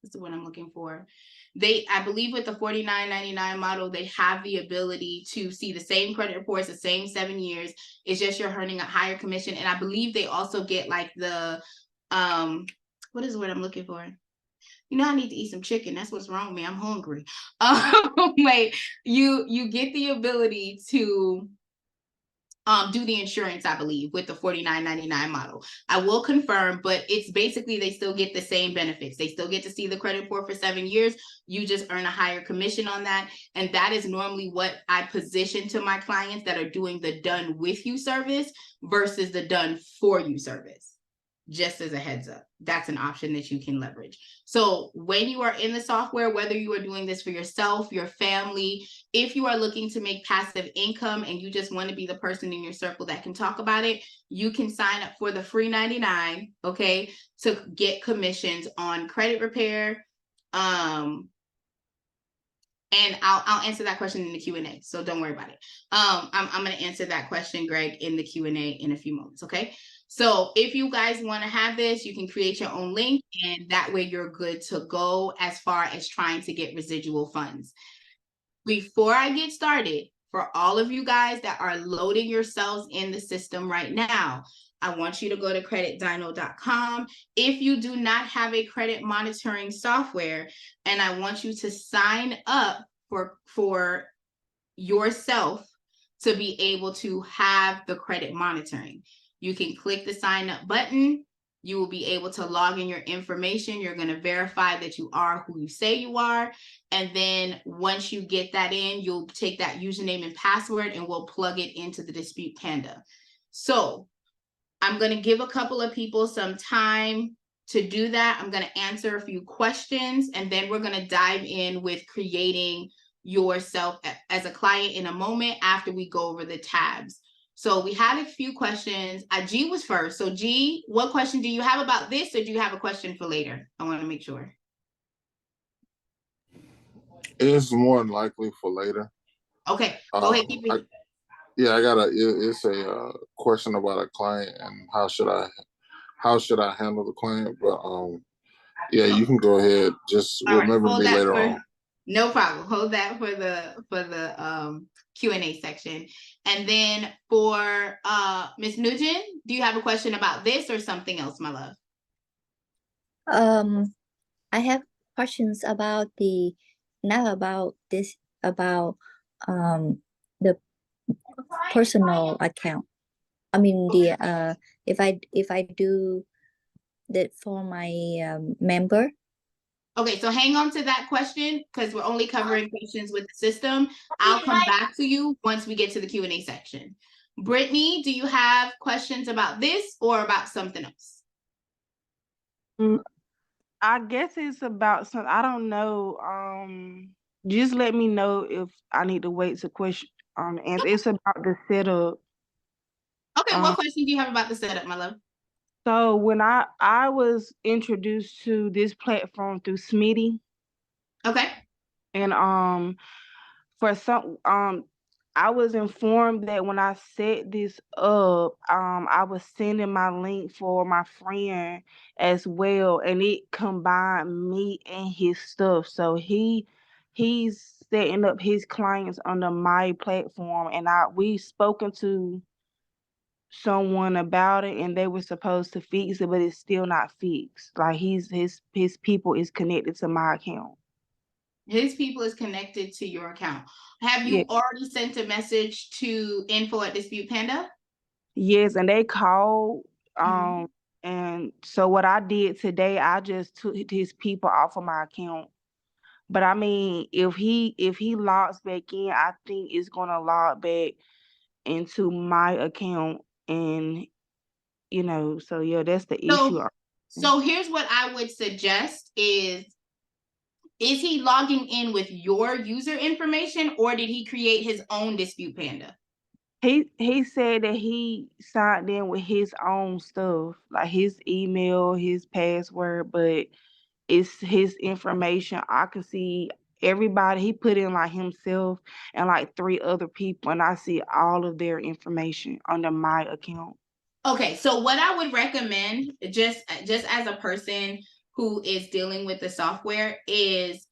what's the one I'm looking for? I believe with the $49.99 model, they have the ability to see the same credit reports, the same 7 years. It's just you're earning a higher commission. And I believe they also get like the, what is the word I'm looking for? You know, I need to eat some chicken. That's what's wrong with me. I'm hungry. Like you get the ability to do the insurance, I believe, with the $49.99 model. I will confirm, but it's basically they still get the same benefits. They still get to see the credit report for 7 years. You just earn a higher commission on that. And that is normally what I position to my clients that are doing the done with you service versus the done for you service. Just as a heads up, that's an option that you can leverage. So when you are in the software, whether you are doing this for yourself, your family, if you are looking to make passive income and you just want to be the person in your circle that can talk about it, you can sign up for the free 99, okay, to get commissions on credit repair. And I'll answer that question in the Q&A, so don't worry about it. I'm going to answer that question, Greg, in the Q&A in a few moments, okay? So if you guys want to have this, you can create your own link, and that way you're good to go as far as trying to get residual funds. Before I get started, for all of you guys that are loading yourselves in the system right now, I want you to go to creditdyno.com. If you do not have a credit monitoring software, and I want you to sign up for yourself to be able to have the credit monitoring. You can click the sign up button. You will be able to log in your information. You're going to verify that you are who you say you are. And then once you get that in, you'll take that username and password and we'll plug it into the Dispute Panda. So I'm going to give a couple of people some time to do that. I'm going to answer a few questions, and then we're going to dive in with creating yourself as a client in a moment after we go over the tabs. So we had a few questions. G was first. So G, what question do you have about this, or do you have a question for later? I want to make sure. It's more than likely for later. Okay, go ahead. It's a question about a client and how should I handle the client, but you can go ahead. Just remember me later on. No problem. Hold that for the Q&A section. And then for Ms. Nugent, do you have a question about this or something else, my love? I have questions about about the personal account. I mean if I do that for my member. Okay, so hang on to that question because we're only covering questions with the system. I'll come back to you once we get to the Q&A section. Brittany, do you have questions about this or about something else? I guess it's about some. I don't know. Just let me know if I need to wait to question. Answer. It's about the setup. Okay, what question do you have about the setup, my love? So when I was introduced to this platform through Smitty. Okay. And for some I was informed that when I set this up, I was sending my link for my friend as well, and it combined me and his stuff. So he's setting up his clients under my platform, and we've spoken to someone about it, and they were supposed to fix it, but it's still not fixed. Like his people is connected to my account. His people is connected to your account. Have you already sent a message to info@Dispute Panda? Yes, and they called. And so what I did today, I just took his people off of my account. But I mean, if he logs back in, I think it's gonna log back into my account, and so yeah, that's the issue. So here's what I would suggest is he logging in with your user information, or did he create his own Dispute Panda? He said that he signed in with his own stuff, like his email, his password, but it's his information. I can see everybody. He put in like himself and like 3 other people, and I see all of their information under my account. Okay, so what I would recommend, just as a person who is dealing with the software, is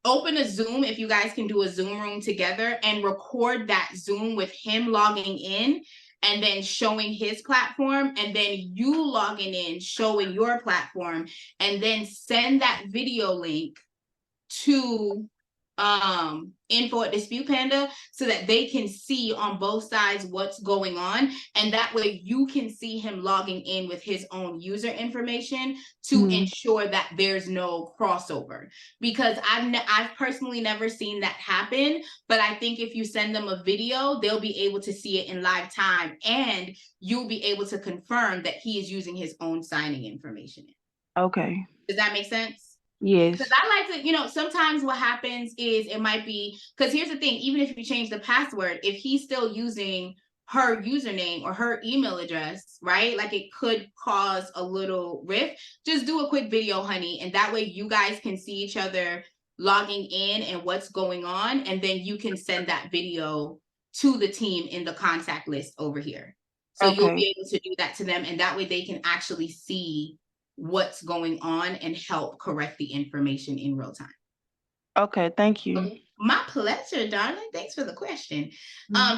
open a Zoom, if you guys can do a Zoom room together, and record that Zoom with him logging in and then showing his platform, and then you logging in, showing your platform, and then send that video link to info@Dispute Panda so that they can see on both sides what's going on, and that way you can see him logging in with his own user information to ensure that there's no crossover. Because I've personally never seen that happen, but I think if you send them a video, they'll be able to see it in live time, and you'll be able to confirm that he is using his own signing information. Okay. Does that make sense? Yes. Because I like to, sometimes what happens is it might be, because here's the thing, even if you change the password, if he's still using her username or her email address, right? Like it could cause a little rift. Just do a quick video, honey. And that way you guys can see each other logging in and what's going on. And then you can send that video to the team in the contact list over here. So you'll be able to do that to them, and that way they can actually see what's going on and help correct the information in real time. Okay, thank you. Okay. My pleasure, darling. Thanks for the question.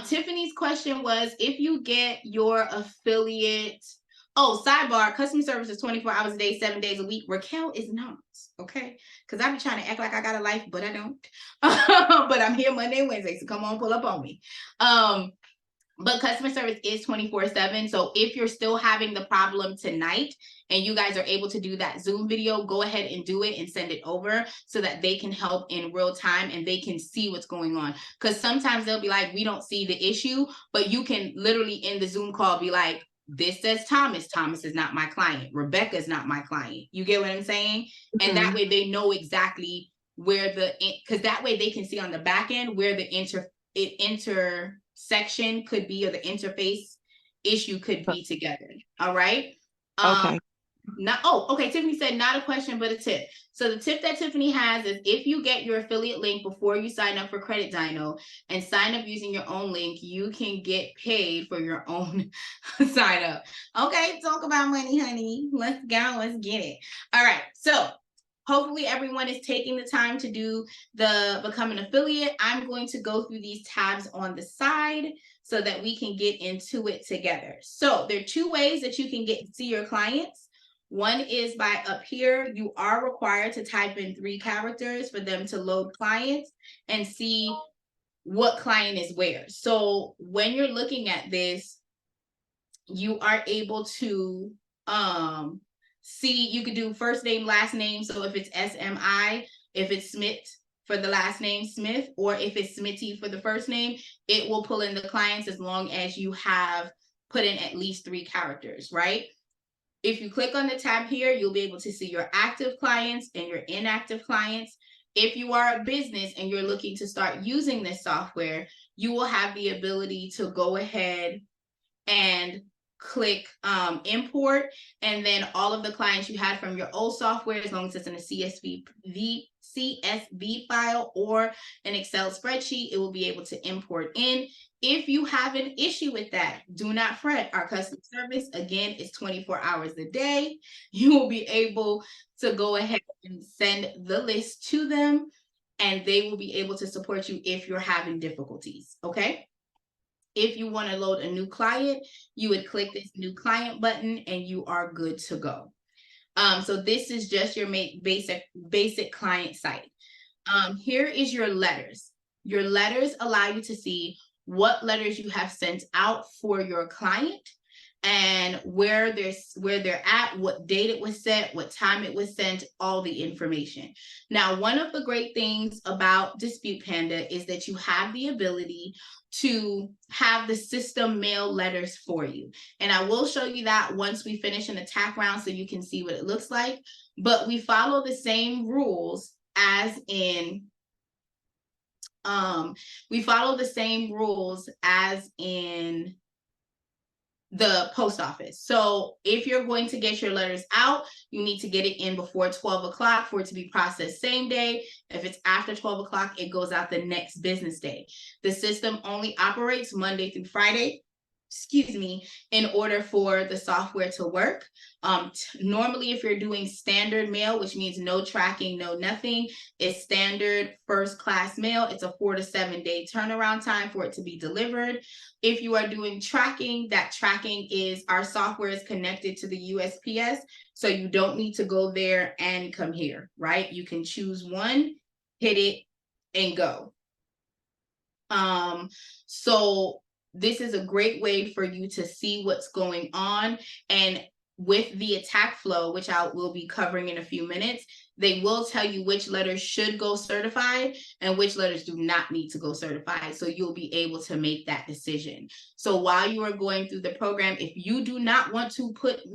Tiffany's question was, if you get your affiliate, sidebar, customer service is 24 hours a day, 7 days a week. Raquel is not, okay? Because I be trying to act like I got a life, but I don't. But I'm here Monday and Wednesday, so come on, pull up on me. But customer service is 24/7. So if you're still having the problem tonight and you guys are able to do that Zoom video, go ahead and do it and send it over so that they can help in real time and they can see what's going on. Because sometimes they'll be like, we don't see the issue, but you can literally in the Zoom call be like, this says Thomas. Thomas is not my client. Rebecca is not my client. You get what I'm saying? And that way they know exactly where because that way they can see on the back end where the intersection could be, or the interface issue could be together. All right. Okay. Okay. Tiffany said not a question, but a tip. So the tip that Tiffany has is, if you get your affiliate link before you sign up for Credit Dyno and sign up using your own link, you can get paid for your own sign up. Okay. Talk about money, honey. Let's go. Let's get it. All right. So hopefully everyone is taking the time to do the become an affiliate. I'm going to go through these tabs on the side so that we can get into it together. So there are two ways that you can see your clients. One is by up here. You are required to type in 3 characters for them to load clients and see what client is where. So when you're looking at this, you are able to see, you could do first name, last name. So if it's SMI, if it's Smith for the last name, Smith, or if it's Smitty for the first name, it will pull in the clients as long as you have put in at least 3 characters, right? If you click on the tab here, you'll be able to see your active clients and your inactive clients. If you are a business and you're looking to start using this software, you will have the ability to go ahead and click import, and then all of the clients you had from your old software, as long as it's in a CSV file or an Excel spreadsheet, it will be able to import in. If you have an issue with that, do not fret. Our customer service, again, is 24 hours a day. You will be able to go ahead and send the list to them, and they will be able to support you if you're having difficulties, okay? If you want to load a new client, you would click this new client button and you are good to go. So this is just your basic client site. Here is your letters. Your letters allow you to see what letters you have sent out for your client and where they're at, what date it was sent, what time it was sent, all the information. Now, one of the great things about Dispute Panda is that you have the ability to have the system mail letters for you. And I will show you that once we finish an attack round so you can see what it looks like. But we follow the same rules as in the post office. So if you're going to get your letters out, you need to get it in before 12 o'clock for it to be processed same day. If it's after 12 o'clock, it goes out the next business day. The system only operates Monday through Friday, in order for the software to work. Normally, if you're doing standard mail, which means no tracking, no nothing, it's standard first class mail. It's a 4 to 7 day turnaround time for it to be delivered. If you are doing tracking, that tracking is, our software is connected to the USPS. So you don't need to go there and come here, right? You can choose one, hit it, and go. So this is a great way for you to see what's going on. And with the attack flow, which I will be covering in a few minutes, they will tell you which letters should go certified and which letters do not need to go certified. So you'll be able to make that decision. So while you are going through the program, if you do not want to put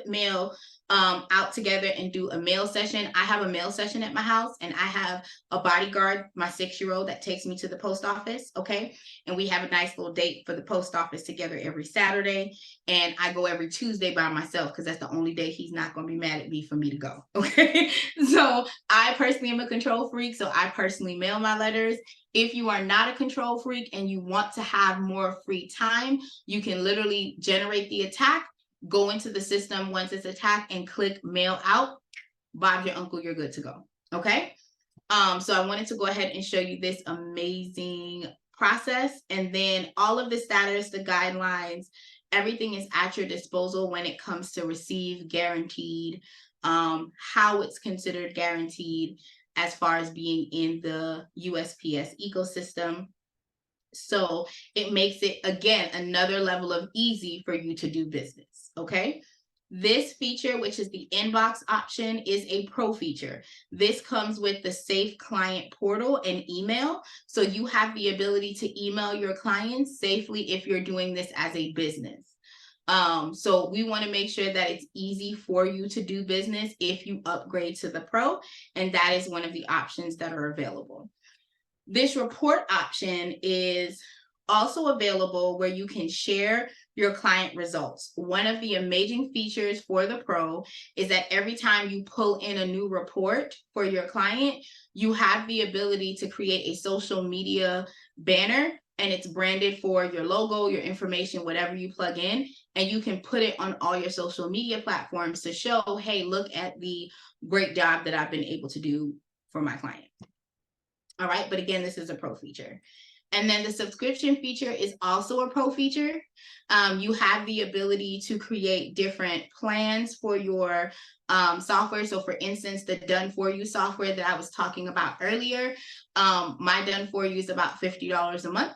mail out together and do a mail session, I have a mail session at my house, and I have a bodyguard, my 6-year-old, that takes me to the post office. Okay. And we have a nice little date for the post office together every Saturday. And I go every Tuesday by myself because that's the only day he's not going to be mad at me for me to go. Okay. So I personally am a control freak. So I personally mail my letters. If you are not a control freak and you want to have more free time, you can literally generate the attack, go into the system once it's attacked and click mail out. Bob your uncle, you're good to go. Okay. So I wanted to go ahead and show you this amazing process, and then all of the status, the guidelines, everything is at your disposal when it comes to receive, guaranteed, how it's considered guaranteed as far as being in the USPS ecosystem. So it makes it, again, another level of easy for you to do business. Okay. This feature, which is the inbox option, is a pro feature. This comes with the Safe Client Portal and email. So you have the ability to email your clients safely if you're doing this as a business. So we want to make sure that it's easy for you to do business if you upgrade to the pro, and that is one of the options that are available. This report option is also available where you can share your client results. One of the amazing features for the pro is that every time you pull in a new report for your client, you have the ability to create a social media banner, and it's branded for your logo, your information, whatever you plug in, and you can put it on all your social media platforms to show, hey, look at the great job that I've been able to do for my client. All right, but again, this is a pro feature. And then the subscription feature is also a pro feature. You have the ability to create different plans for your software. So for instance, the Done For You software that I was talking about earlier, my Done For You is about $50 a month.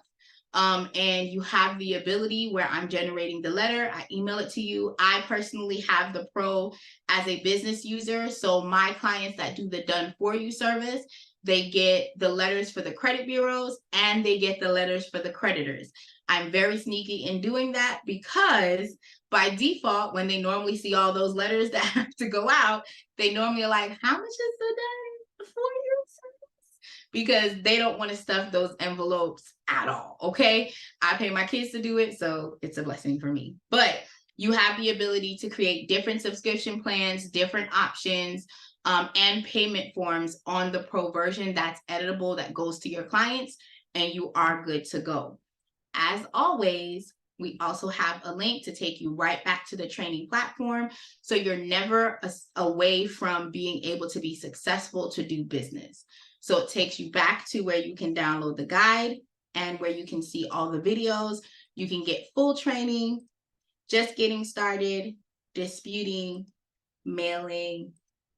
And you have the ability where I'm generating the letter, I email it to you. I personally have the pro as a business user. So my clients that do the Done For You service, they get the letters for the credit bureaus and they get the letters for the creditors. I'm very sneaky in doing that because by default, when they normally see all those letters that have to go out, they normally are like, how much is the Done For You service? Because they don't want to stuff those envelopes at all. Okay. I pay my kids to do it, so it's a blessing for me. But you have the ability to create different subscription plans, different options, and payment forms on the pro version that's editable, that goes to your clients, and you are good to go. As always, we also have a link to take you right back to the training platform, so you're never away from being able to be successful to do business. So it takes you back to where you can download the guide and where you can see all the videos. You can get full training, just getting started, disputing, mailing,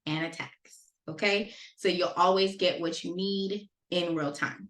and attacks. Okay, so you'll always get what you need in real time.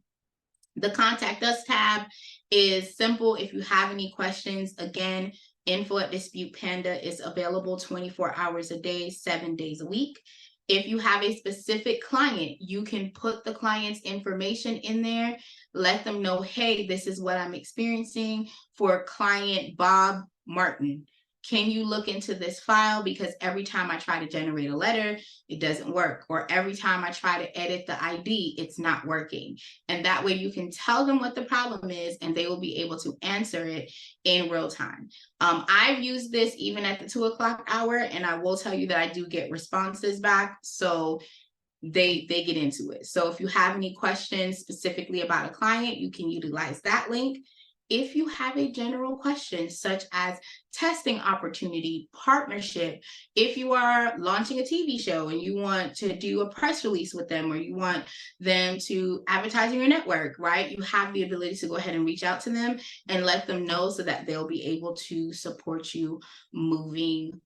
The Contact Us tab is simple. If you have any questions, again, info@Dispute Panda is available 24 hours a day, 7 days a week. If you have a specific client, you can put the client's information in there, let them know, hey, this is what I'm experiencing for client Bob Martin. Can you look into this file? Because every time I try to generate a letter, it doesn't work. Or every time I try to edit the ID, it's not working. And that way you can tell them what the problem is and they will be able to answer it in real time. I've used this even at the 2 o'clock hour, and I will tell you that I do get responses back. So they get into it. So if you have any questions specifically about a client, you can utilize that link. If you have a general question such as testing opportunity, partnership, if you are launching a TV show and you want to do a press release with them, or you want them to advertise in your network, right? You have the ability to go ahead and reach out to them and let them know so that they'll be able to support you moving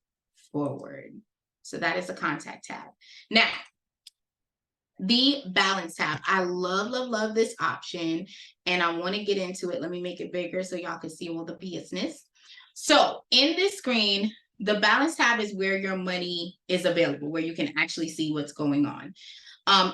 forward. So that is the contact tab. Now, the balance tab. I love this option, and I want to get into it. Let me make it bigger so y'all can see all the business. So in this screen, the balance tab is where your money is available, where you can actually see what's going on.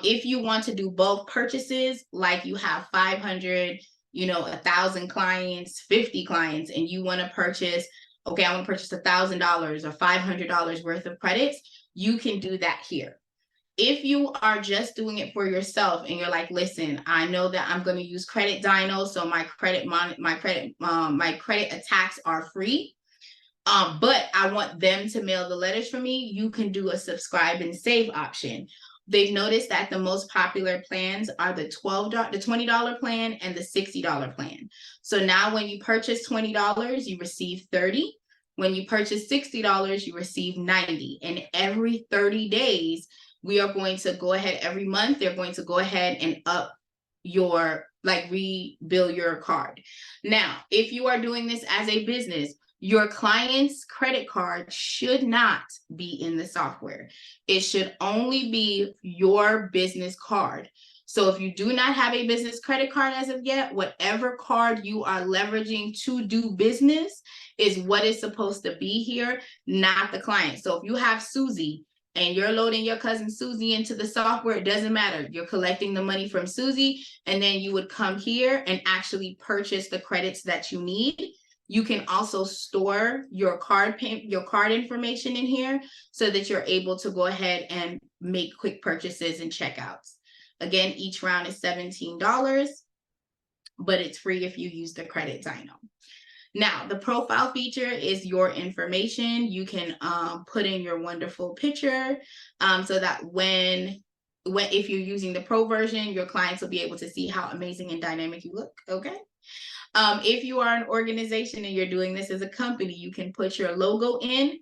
If you want to do bulk purchases, like you have 500, 1,000 clients, 50 clients, and you want to purchase, okay, I want to purchase $1,000 or $500 worth of credits, you can do that here. If you are just doing it for yourself and you're like, listen, I know that I'm going to use Credit Dino, so my credit attacks are free, but I want them to mail the letters for me, you can do a subscribe and save option. they've noticed that the most popular plans are the $20 plan and the $60 plan. So now when you purchase $20, you receive 30. When you purchase $60, you receive 90. And every 30 days, we are going to go ahead every month. They're going to go ahead and up your, like, rebill your card. Now, if you are doing this as a business, your client's credit card should not be in the software. It should only be your business card. So if you do not have a business credit card as of yet, whatever card you are leveraging to do business is what is supposed to be here, not the client. So if you have Susie and you're loading your cousin Susie into the software, it doesn't matter. You're collecting the money from Susie, and then you would come here and actually purchase the credits that you need. You can also store your card information in here so that you're able to go ahead and make quick purchases and checkouts. Again, each round is $17, but it's free if you use the credit Dino. Now, the profile feature is your information. You can put in your wonderful picture so that if you're using the pro version, your clients will be able to see how amazing and dynamic you look, okay? If you are an organization and you're doing this as a company, you can put your logo in.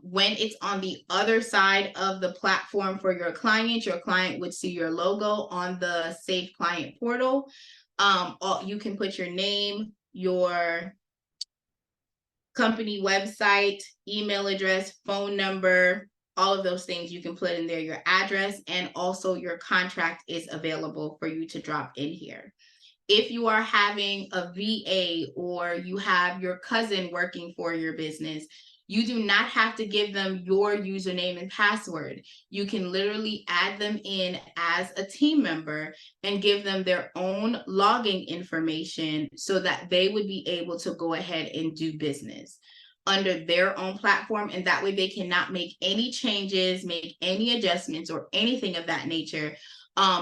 When it's on the other side of the platform for your client would see your logo on the Safe Client portal. You can put your name, your company website, email address, phone number, all of those things you can put in there, your address, and also your contract is available for you to drop in here. If you are having a VA or you have your cousin working for your business, you do not have to give them your username and password. You can literally add them in as a team member and give them their own login information so that they would be able to go ahead and do business under their own platform. And that way they cannot make any changes, make any adjustments or anything of that nature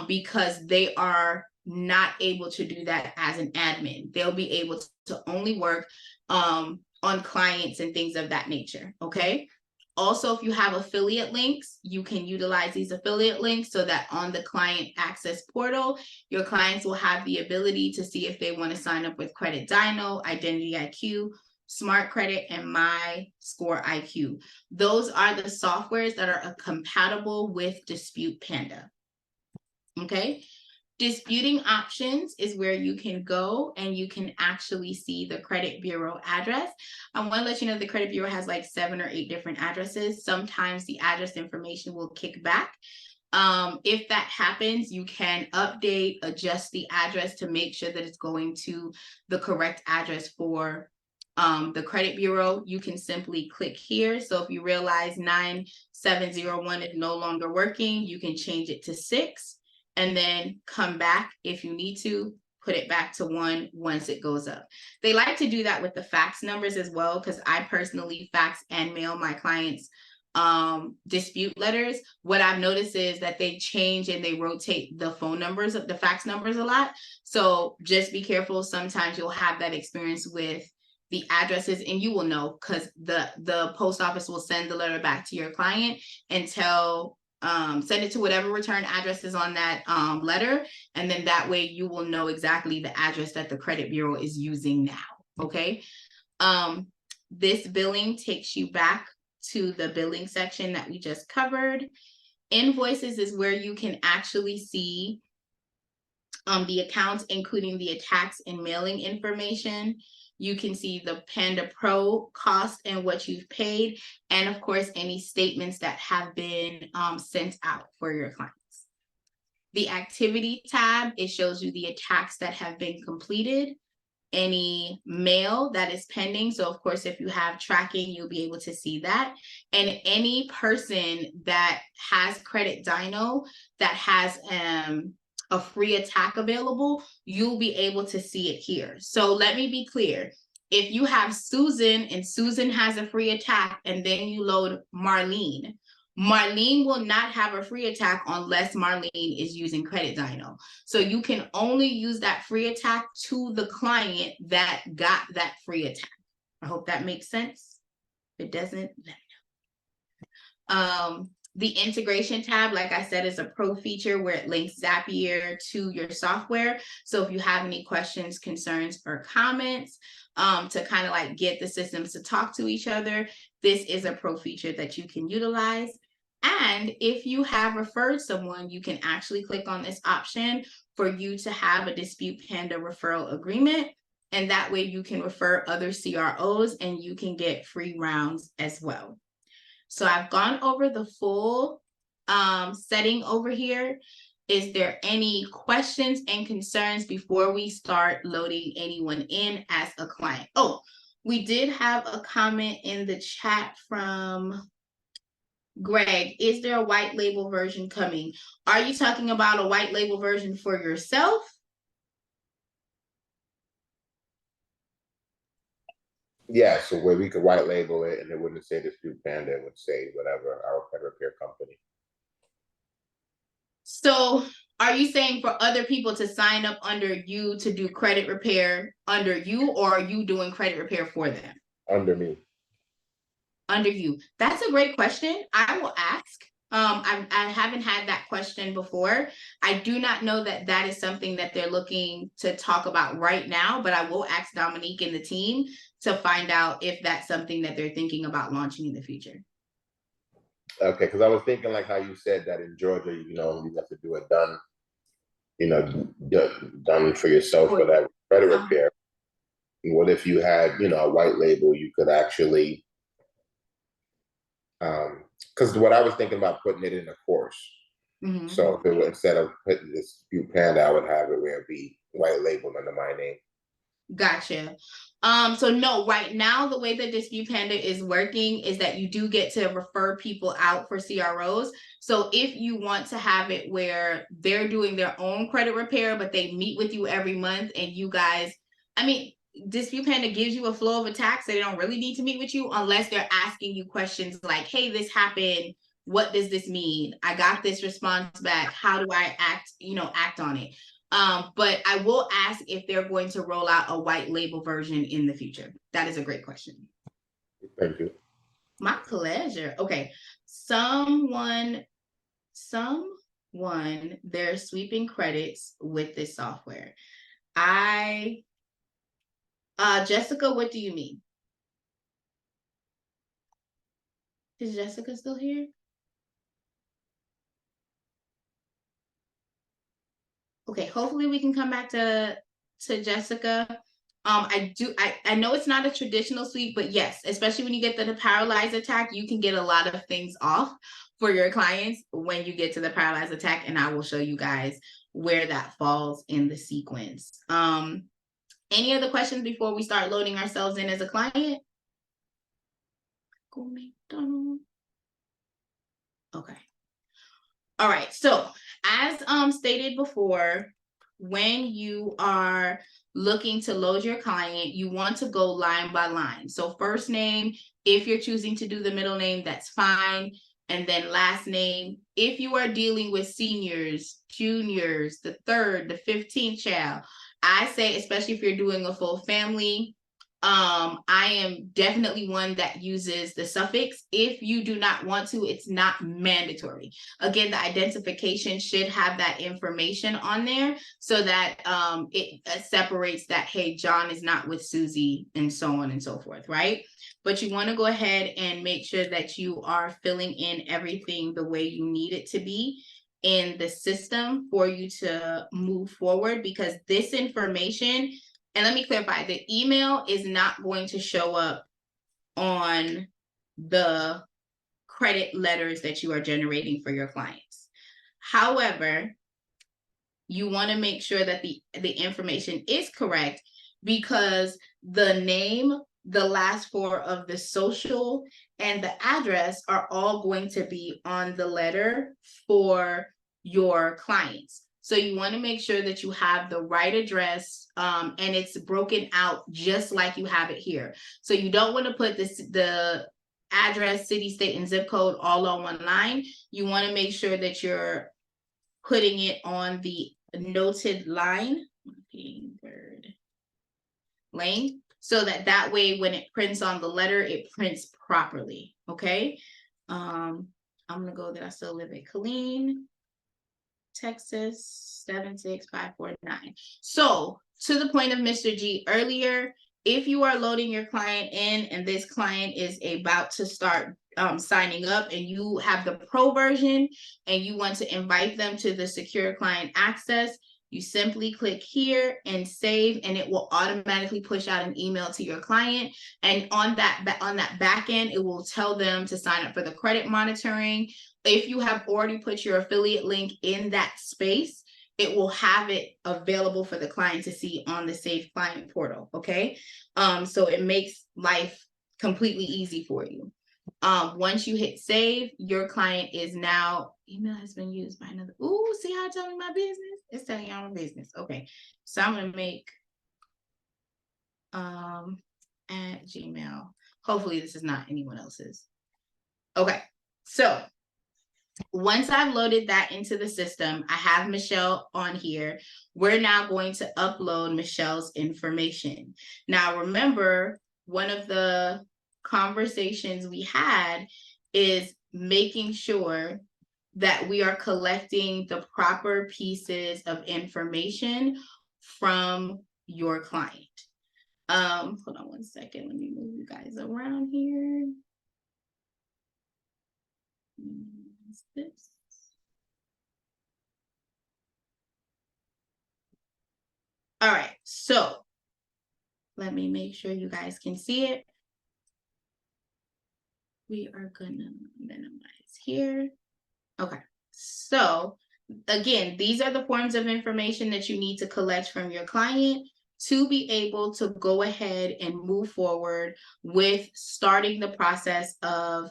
because they are not able to do that as an admin. They'll be able to only work on clients and things of that nature, okay? Also, if you have affiliate links, you can utilize these affiliate links so that on the client access portal, your clients will have the ability to see if they want to sign up with Credit Dino, Identity IQ, Smart Credit, and My Score IQ. Those are the softwares that are compatible with Dispute Panda, okay? Disputing options is where you can go and you can actually see the credit bureau address. I want to let you know the credit bureau has like 7 or 8 different addresses. Sometimes the address information will kick back. If that happens, you can update, adjust the address to make sure that it's going to the correct address for the credit bureau. You can simply click here. So if you realize 9701 is no longer working, you can change it to 6. And then come back if you need to, put it back to 1 once it goes up. They like to do that with the fax numbers as well, because I personally fax and mail my clients dispute letters. What I've noticed is that they change and they rotate the phone numbers, the fax numbers a lot. So just be careful. Sometimes you'll have that experience with the addresses, and you will know because the post office will send the letter back to your client and send it to whatever return address is on that letter, and then that way you will know exactly the address that the credit bureau is using now, okay? This billing takes you back to the billing section that we just covered. Invoices is where you can actually see the accounts, including the tax and mailing information. You can see the Panda Pro cost and what you've paid, and of course, any statements that have been sent out for your clients. The activity tab, it shows you the attacks that have been completed, any mail that is pending. So of course, if you have tracking, you'll be able to see that. And any person that has Credit Dino that has a free attack available, you'll be able to see it here. So let me be clear. If you have Susan and Susan has a free attack and then you load Marlene, Marlene will not have a free attack unless Marlene is using Credit Dino. So you can only use that free attack to the client that got that free attack. I hope that makes sense. If it doesn't, let me know. The integration tab, like I said, is a pro feature where it links Zapier to your software. So if you have any questions, concerns, or comments to kind of like get the systems to talk to each other, this is a pro feature that you can utilize. And if you have referred someone, you can actually click on this option for you to have a Dispute Panda referral agreement. And that way you can refer other CROs and you can get free rounds as well. So I've gone over the full setting over here. Is there any questions and concerns before we start loading anyone in as a client? Oh, we did have a comment in the chat from Greg. Is there a white label version coming? Are you talking about a white label version for yourself? Yeah, so where we could white label it and it wouldn't say Dispute Panda, it would say whatever, our credit repair company. So are you saying for other people to sign up under you to do credit repair under you, or are you doing credit repair for them? Under me. Under you. That's a great question. I will ask. I haven't had that question before. I do not know that that is something that they're looking to talk about right now, but I will ask Dominique and the team to find out if that's something that they're thinking about launching in the future. Okay, because I was thinking like how you said that in Georgia, you know, you have to do it done, you know, done for yourself for that credit repair. What if you had, you know, a white label, you could actually, because what I was thinking about putting it in a course. Mm-hmm. So if it were, instead of putting this Dispute Panda, I would have it where it'd be white labeled under my name. Gotcha. So no, right now, the way that Dispute Panda is working is that you do get to refer people out for CROs. So if you want to have it where they're doing their own credit repair, but they meet with you every month and you guys, I mean, Dispute Panda gives you a flow of attacks. So they don't really need to meet with you unless they're asking you questions like, hey, this happened. What does this mean? I got this response back. How do I act on it? But I will ask if they're going to roll out a white label version in the future. That is a great question. Thank you. My pleasure. Okay. Someone, they're sweeping credits with this software. Jessica, what do you mean? Is Jessica still here? Okay, hopefully we can come back to Jessica. I know it's not a traditional sweep, but yes, especially when you get the paralyzed attack, you can get a lot of things off for your clients when you get to the paralyzed attack, and I will show you guys where that falls in the sequence. Any other questions before we start loading ourselves in as a client? Okay. All right, so as stated before, when you are looking to load your client, you want to go line by line. So first name, if you're choosing to do the middle name, that's fine. And then last name, if you are dealing with seniors, juniors, the 3rd, the 15th child, I say, especially if you're doing a full family, I am definitely one that uses the suffix. If you do not want to, it's not mandatory. Again, the identification should have that information on there so that it separates that, hey, John is not with Susie, and so on and so forth, right? But you want to go ahead and make sure that you are filling in everything the way you need it to be in the system for you to move forward, because this information, and let me clarify, the email is not going to show up on the credit letters that you are generating for your clients. However, you want to make sure that the information is correct, because the name, the last 4 of the social, and the address are all going to be on the letter for your clients. So you want to make sure that you have the right address and it's broken out just like you have it here. So you don't want to put the address, city, state, and zip code all on one line. You want to make sure that you're putting it on the noted line, lane, so that way when it prints on the letter, it prints properly, okay? I'm gonna go that I still live in Killeen, Texas, 76549. So to the point of Mr. G earlier, if you are loading your client in and this client is about to start signing up and you have the pro version and you want to invite them to the secure client access, you simply click here and save, and it will automatically push out an email to your client. And on that back end, it will tell them to sign up for the credit monitoring. If you have already put your affiliate link in that space, it will have it available for the client to see on the Save Client portal. Okay. So it makes life completely easy for you. Once you hit save, your client is now, email has been used by another. Ooh, see how it's telling me my business? It's telling you my business. Okay. So I'm gonna make at Gmail. Hopefully this is not anyone else's. Okay. So once I've loaded that into the system, I have Michelle on here. We're now going to upload Michelle's information. Now, remember, one of the conversations we had is making sure that we are collecting the proper pieces of information from your client. Hold on one second. Let me move you guys around here. This. All right, so let me make sure you guys can see it. We are gonna minimize here. Okay, so again, these are the forms of information that you need to collect from your client to be able to go ahead and move forward with starting the process of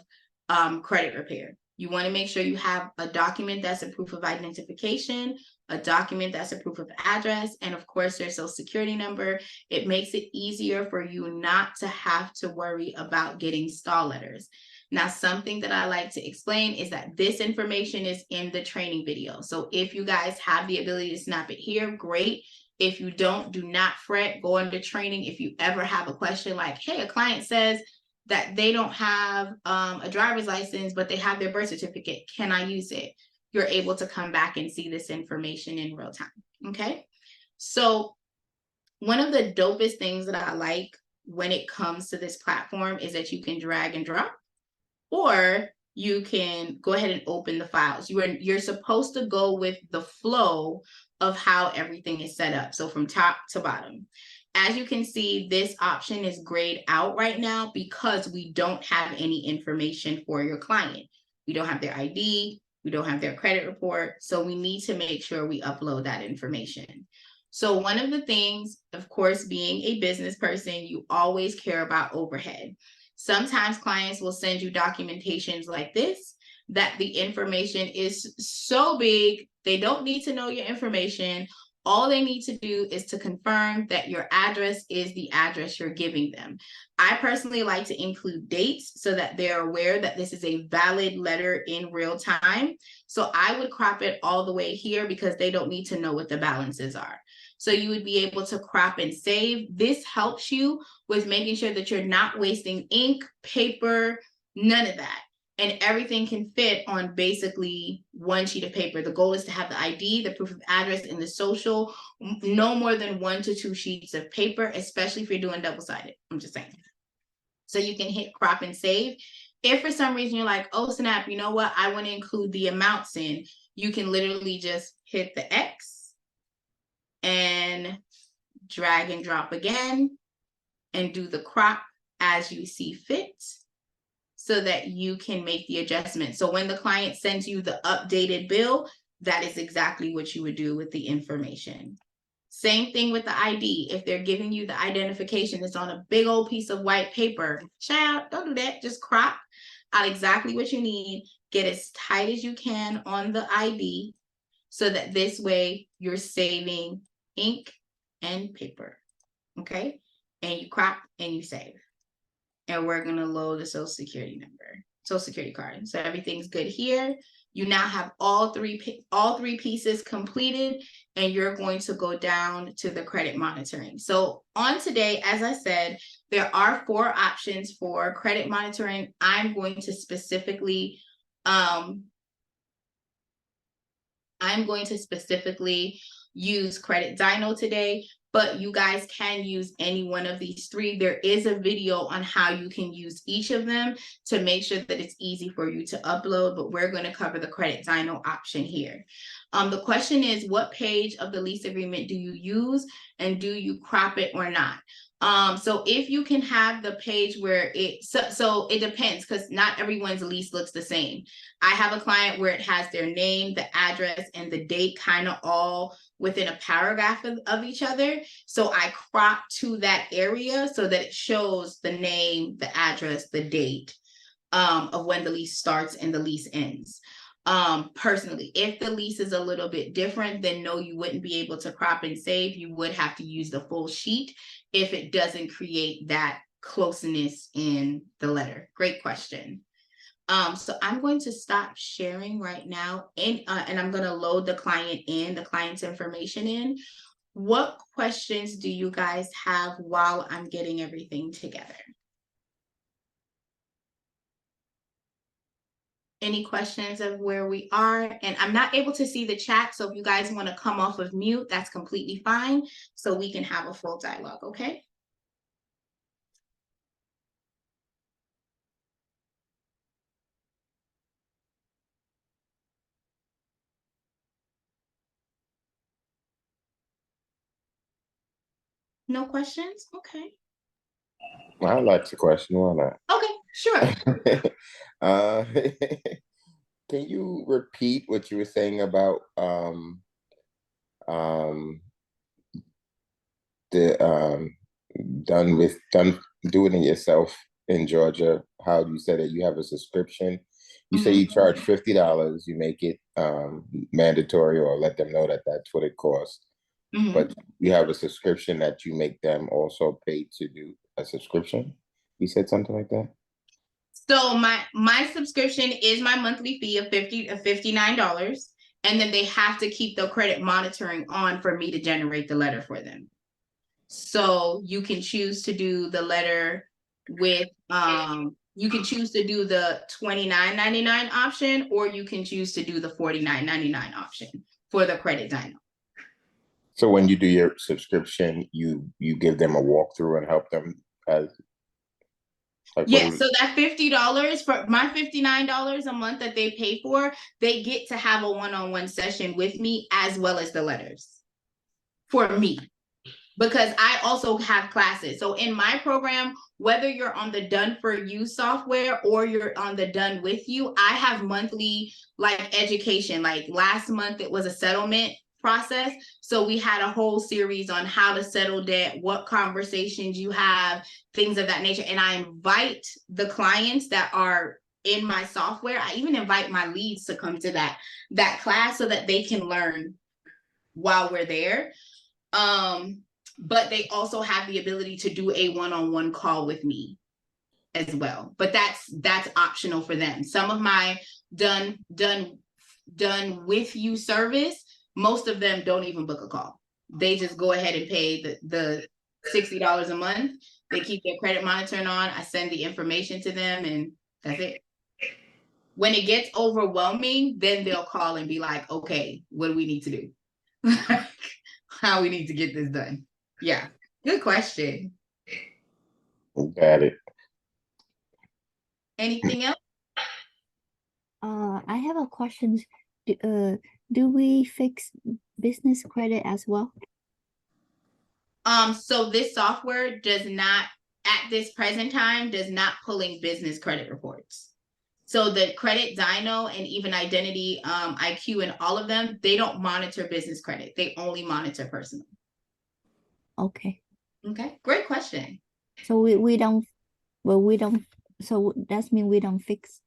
credit repair. You want to make sure you have a document that's a proof of identification, a document that's a proof of address, and of course their social security number. It makes it easier for you not to have to worry about getting stall letters. Now, something that I like to explain is that this information is in the training video. So if you guys have the ability to snap it here, great. If you don't, do not fret, go into training. If you ever have a question like, hey, a client says that they don't have a driver's license, but they have their birth certificate, can I use it? You're able to come back and see this information in real time, okay? So one of the dopest things that I like when it comes to this platform is that you can drag and drop, or you can go ahead and open the files. You're supposed to go with the flow of how everything is set up. So from top to bottom. As you can see, this option is grayed out right now because we don't have any information for your client. We don't have their ID, we don't have their credit report. So we need to make sure we upload that information. So one of the things, of course, being a business person, you always care about overhead. Sometimes clients will send you documentations like this, that the information is so big, they don't need to know your information. All they need to do is to confirm that your address is the address you're giving them. I personally like to include dates so that they're aware that this is a valid letter in real time. So I would crop it all the way here because they don't need to know what the balances are. So you would be able to crop and save. This helps you with making sure that you're not wasting ink, paper, none of that. And everything can fit on basically one sheet of paper. The goal is to have the ID, the proof of address, and the social, no more than 1 to 2 sheets of paper, especially if you're doing double-sided. I'm just saying. So you can hit crop and save. If for some reason you're like, oh snap, you know what? I want to include the amounts in, you can literally just hit the X and drag and drop again and do the crop as you see fit, so that you can make the adjustment. So when the client sends you the updated bill, that is exactly what you would do with the information. Same thing with the ID. If they're giving you the identification that's on a big old piece of white paper, child, don't do that. Just crop out exactly what you need. Get as tight as you can on the ID so that this way you're saving ink and paper, okay? And you crop and you save. And we're gonna load the social security number, social security card. So everything's good here. You now have all three pieces completed, and you're going to go down to the credit monitoring. So on today, as I said, there are 4 options for credit monitoring. I'm going to specifically I'm going to specifically use Credit Dino today, but you guys can use any one of these three. There is a video on how you can use each of them to make sure that it's easy for you to upload, but we're going to cover the Credit Dino option here. The question is, what page of the lease agreement do you use, and do you crop it or not? So if you can have the page where so it depends, because not everyone's lease looks the same. I have a client where it has their name, the address, and the date kind of all within a paragraph of each other. So I crop to that area so that it shows the name, the address, the date of when the lease starts and the lease ends. Personally, if the lease is a little bit different, then no, you wouldn't be able to crop and save. You would have to use the full sheet if it doesn't create that closeness in the letter. Great question. So I'm going to stop sharing right now, and I'm going to load the client's information in. What questions do you guys have while I'm getting everything together? Any questions of where we are? And I'm not able to see the chat, so if you guys want to come off of mute, that's completely fine, so we can have a full dialogue, okay? No questions? Okay. Well, I'd like to question. Why not? Okay, sure. Can you repeat what you were saying about the doing it yourself in Georgia? How you said that you have a subscription. You say you charge $50. You make it mandatory, or let them know that that's what it costs. But you have a subscription that you make them also pay to do a subscription. You said something like that. So my subscription is my monthly fee of $59, and then they have to keep the credit monitoring on for me to generate the letter for them. So you can choose to do the letter with you can choose to do the $29.99 option, or you can choose to do the $49.99 option for the Credit Dino. So when you do your subscription, you give them a walkthrough and help them as Yes, so that $50 for my $59 a month that they pay for, they get to have a one-on-one session with me as well as the letters for me, because I also have classes. So in my program, whether you're on the Done For You software or you're on the Done With You, I have monthly like education. Like last month, it was a settlement process. So we had a whole series on how to settle debt, what conversations you have, things of that nature. And I invite the clients that are in my software. I even invite my leads to come to that class so that they can learn while we're there. But they also have the ability to do a one-on-one call with me as well. But that's optional for them. Some of my done with you service, most of them don't even book a call. They just go ahead and pay the $60 a month. They keep their credit monitoring on. I send the information to them, and that's it. When it gets overwhelming, then they'll call and be like, okay, what do we need to do? How we need to get this done. Yeah, good question. Got it. Anything else? I have a question. Do we fix business credit as well? So this software does not, at this present time, does not pulling business credit reports. So the Credit Dino and even Identity IQ and all of them, they don't monitor business credit. They only monitor personal. Okay. Okay, great question. So we don't, so that means we don't fix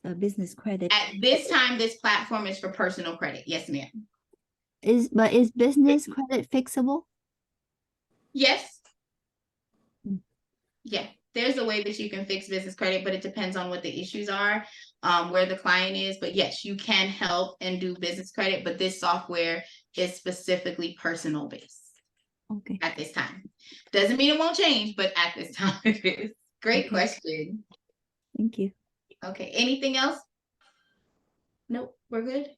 a business credit. At this time, this platform is for personal credit. Yes, ma'am. Is business credit fixable? Yes. Yeah, there's a way that you can fix business credit, but it depends on what the issues are, where the client is. But yes, you can help and do business credit, but this software is specifically personal based. Okay. At this time. Doesn't mean it won't change, but at this time it is. Great question. Thank you. Okay, anything else Nope, we're good.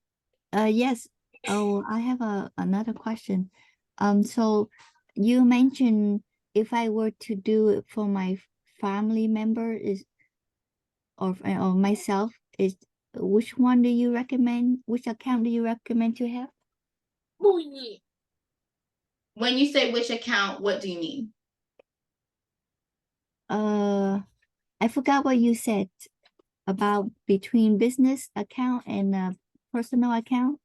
Yes. Oh, I have another question. So you mentioned if I were to do it for my family member or myself, is which one do you recommend? Which account do you recommend to have? When you say which account, what do you mean? I forgot what you said about between business account and personal account.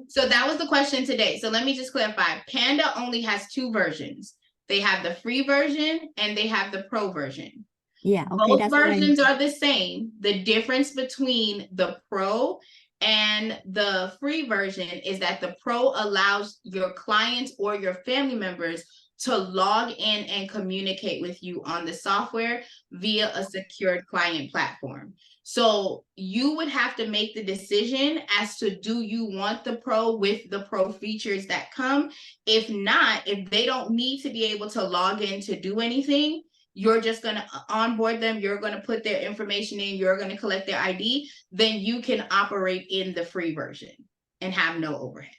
So that was the question today. So let me just clarify. Panda only has two versions. They have the free version and they have the pro version. Yeah, okay. Both That's versions are the same. The difference between the pro and the free version is that the pro allows your clients or your family members to log in and communicate with you on the software via a secured client platform. So you would have to make the decision as to, do you want the pro with the pro features that come? If not, if they don't need to be able to log in to do anything, you're just going to onboard them, you're going to put their information in, you're going to collect their ID, then you can operate in the free version and have no overhead.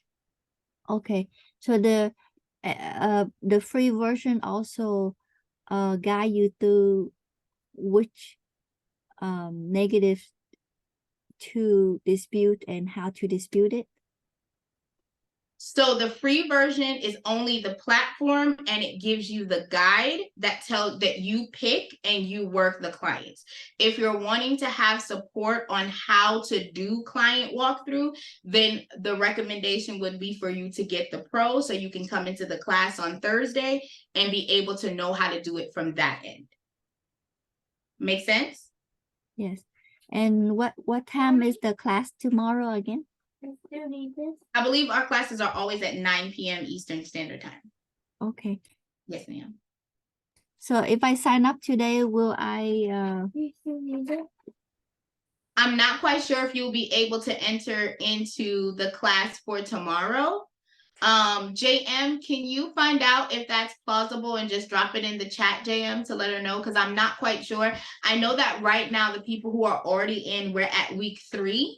Okay. So the free version also guide you through which negative to dispute and how to dispute it. So the free version is only the platform, and it gives you the guide that you pick and you work the clients. If you're wanting to have support on how to do client walkthrough, then the recommendation would be for you to get the pro, so you can come into the class on Thursday and be able to know how to do it from that end. Make sense? Yes. And what time is the class tomorrow again? I believe our classes are always at 9 p.m. Eastern Standard Time. Okay. Yes, ma'am. So if I sign up today, will I I'm not quite sure if you'll be able to enter into the class for tomorrow. JM, can you find out if that's plausible and just drop it in the chat, JM, to let her know? Because I'm not quite sure. I know that right now the people who are already in, we're at week 3.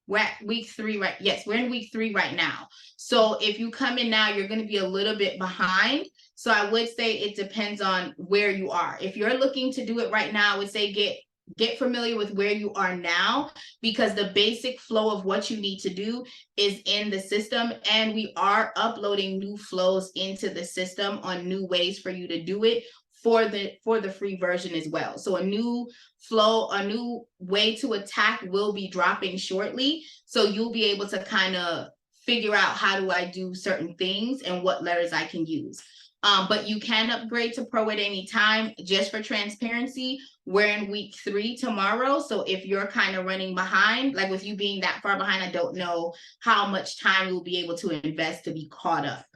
We're at week 3, right? Yes, we're in week 3 right now. So if you come in now, you're going to be a little bit behind. So I would say it depends on where you are. If you're looking to do it right now, I would say get familiar with where you are now, because the basic flow of what you need to do is in the system, and we are uploading new flows into the system on new ways for you to do it for the free version as well. So a new flow, a new way to attack will be dropping shortly. So you'll be able to kind of figure out, how do I do certain things and what letters I can use. But you can upgrade to pro at any time. Just for transparency, we're in week 3 tomorrow. So if you're kind of running behind, like with you being that far behind, I don't know how much time you'll be able to invest to be caught up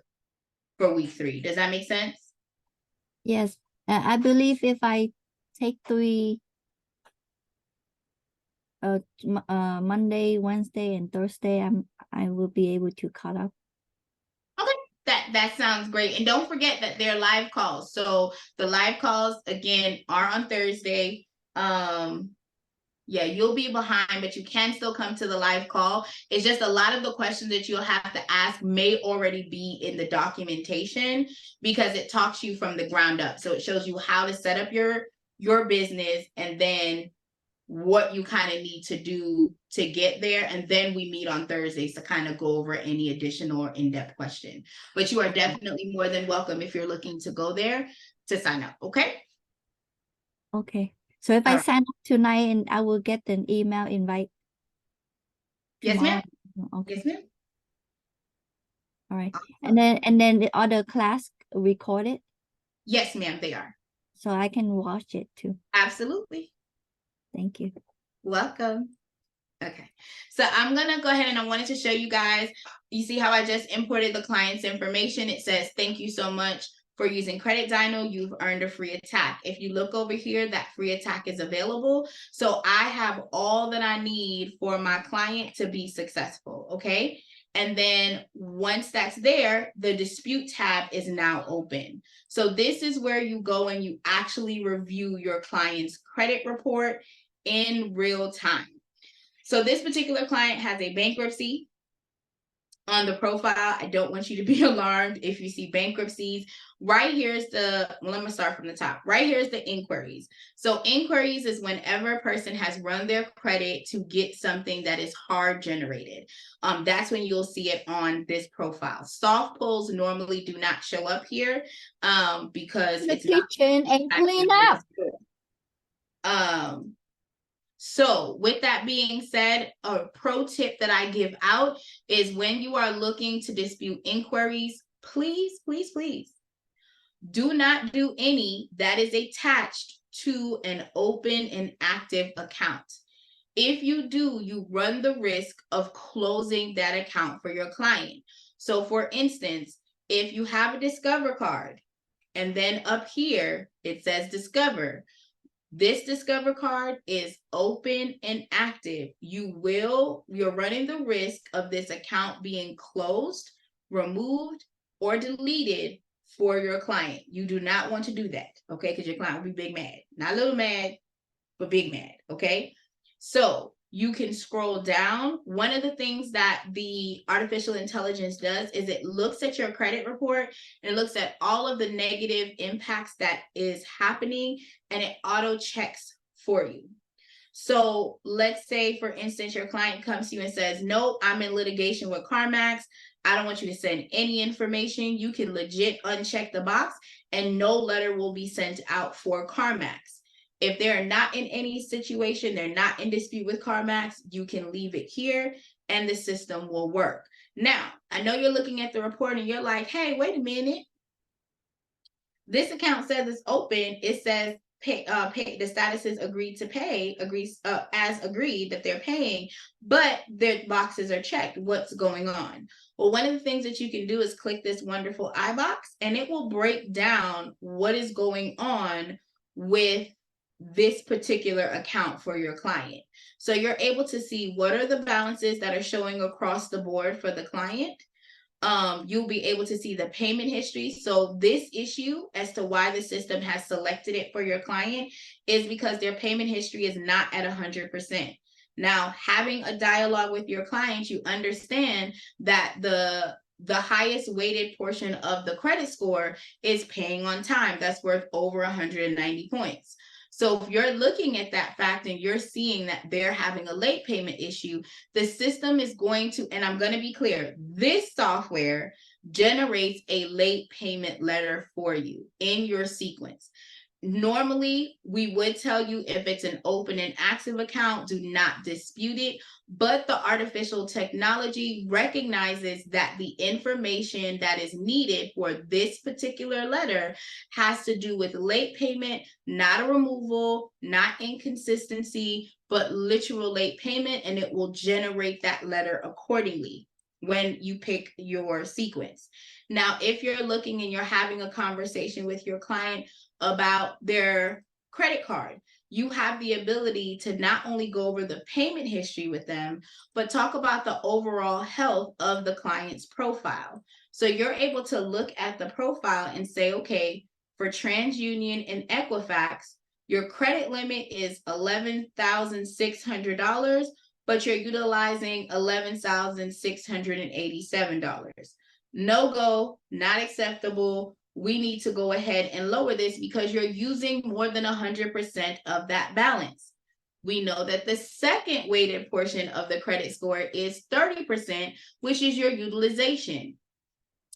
for week 3. Does that make sense? Yes. I believe if I take 3 Monday, Wednesday, and Thursday, I will be able to caught up. Okay, that sounds great. And don't forget that they're live calls. So the live calls again are on Thursday. Yeah, you'll be behind, but you can still come to the live call. It's just a lot of the questions that you'll have to ask may already be in the documentation, because it talks you from the ground up. So it shows you how to set up your business, and then what you kind of need to do to get there. And then we meet on Thursdays to kind of go over any additional in-depth question. But you are definitely more than welcome, if you're looking to go there, to sign up. Okay. Okay. So if I sign up tonight, and I will get an email invite. Yes, ma'am. Okay. Yes, ma'am. All right. And then the other class recorded? Yes, ma'am, they are. So I can watch it too. Absolutely. Thank you. Welcome. Okay, so I'm gonna go ahead, and I wanted to show you guys, you see how I just imported the client's information. It says, thank you so much for using Credit Dino. You've earned a free attack. If you look over here, that free attack is available. So I have all that I need for my client to be successful, okay? And then once that's there, the dispute tab is now open. So this is where you go and you actually review your client's credit report in real time. So this particular client has a bankruptcy on the profile. I don't want you to be alarmed if you see bankruptcies. Right here's the, well, I'm gonna start from the top. Right here's the inquiries. So inquiries is whenever a person has run their credit to get something that is hard generated. That's when you'll see it on this profile. Soft pulls normally do not show up here because the it's not kitchen and clean up. So with that being said, a pro tip that I give out is when you are looking to dispute inquiries, please, please, please do not do any that is attached to an open and active account. If you do, you run the risk of closing that account for your client. So for instance, if you have a Discover card and then up here, it says Discover, this Discover card is open and active. You're running the risk of this account being closed, removed, or deleted for your client. You do not want to do that, okay? Because your client will be big mad. Not a little mad, but big mad, okay? So you can scroll down. One of the things that the artificial intelligence does is it looks at your credit report and it looks at all of the negative impacts that is happening and it auto checks for you. So let's say, for instance, your client comes to you and says, no, I'm in litigation with CarMax. I don't want you to send any information. You can legit uncheck the box and no letter will be sent out for CarMax. If they're not in any situation, they're not in dispute with CarMax, you can leave it here and the system will work. Now, I know you're looking at the report and you're like, hey, wait a minute. This account says it's open. It says pay, the status is agreed to pay, as agreed that they're paying, but their boxes are checked. What's going on? Well, one of the things that you can do is click this wonderful I box and it will break down what is going on with this particular account for your client. So you're able to see what are the balances that are showing across the board for the client. You'll be able to see the payment history. So this issue as to why the system has selected it for your client is because their payment history is not at 100%. Now, having a dialogue with your client, you understand that the highest weighted portion of the credit score is paying on time. That's worth over 190 points. So if you're looking at that fact and you're seeing that they're having a late payment issue, the system is going to, and I'm going to be clear, this software generates a late payment letter for you in your sequence. Normally, we would tell you if it's an open and active account, do not dispute it. But the artificial technology recognizes that the information that is needed for this particular letter has to do with late payment, not a removal, not inconsistency, but literal late payment, and it will generate that letter accordingly when you pick your sequence. Now, if you're looking and you're having a conversation with your client about their credit card, you have the ability to not only go over the payment history with them, but talk about the overall health of the client's profile. So you're able to look at the profile and say, okay, for TransUnion and Equifax, your credit limit is $11,600, but you're utilizing $11,687. No go, not acceptable. We need to go ahead and lower this because you're using more than 100% of that balance. We know that the second weighted portion of the credit score is 30%, which is your utilization.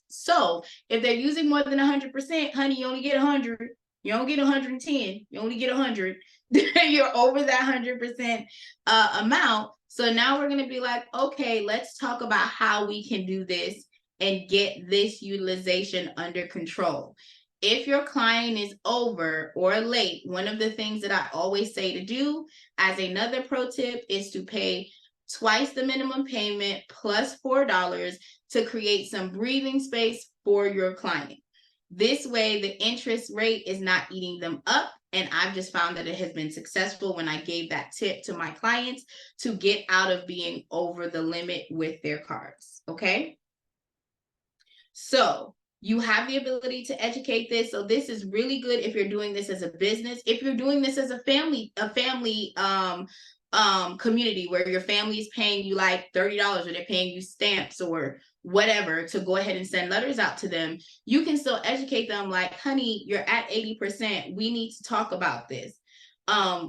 So if they're using more than 100%, honey, you only get 100. You don't get 110. You only get 100. You're over that 100% amount. So now we're going to be like, okay, let's talk about how we can do this and get this utilization under control. If your client is over or late, one of the things that I always say to do as another pro tip is to pay twice the minimum payment plus $4 to create some breathing space for your client. This way, the interest rate is not eating them up. And I've just found that it has been successful when I gave that tip to my clients to get out of being over the limit with their cards. Okay. So you have the ability to educate this. So this is really good if you're doing this as a business. If you're doing this as a family community where your family is paying you like $30 or they're paying you stamps or whatever to go ahead and send letters out to them, you can still educate them like, honey, you're at 80%. We need to talk about this.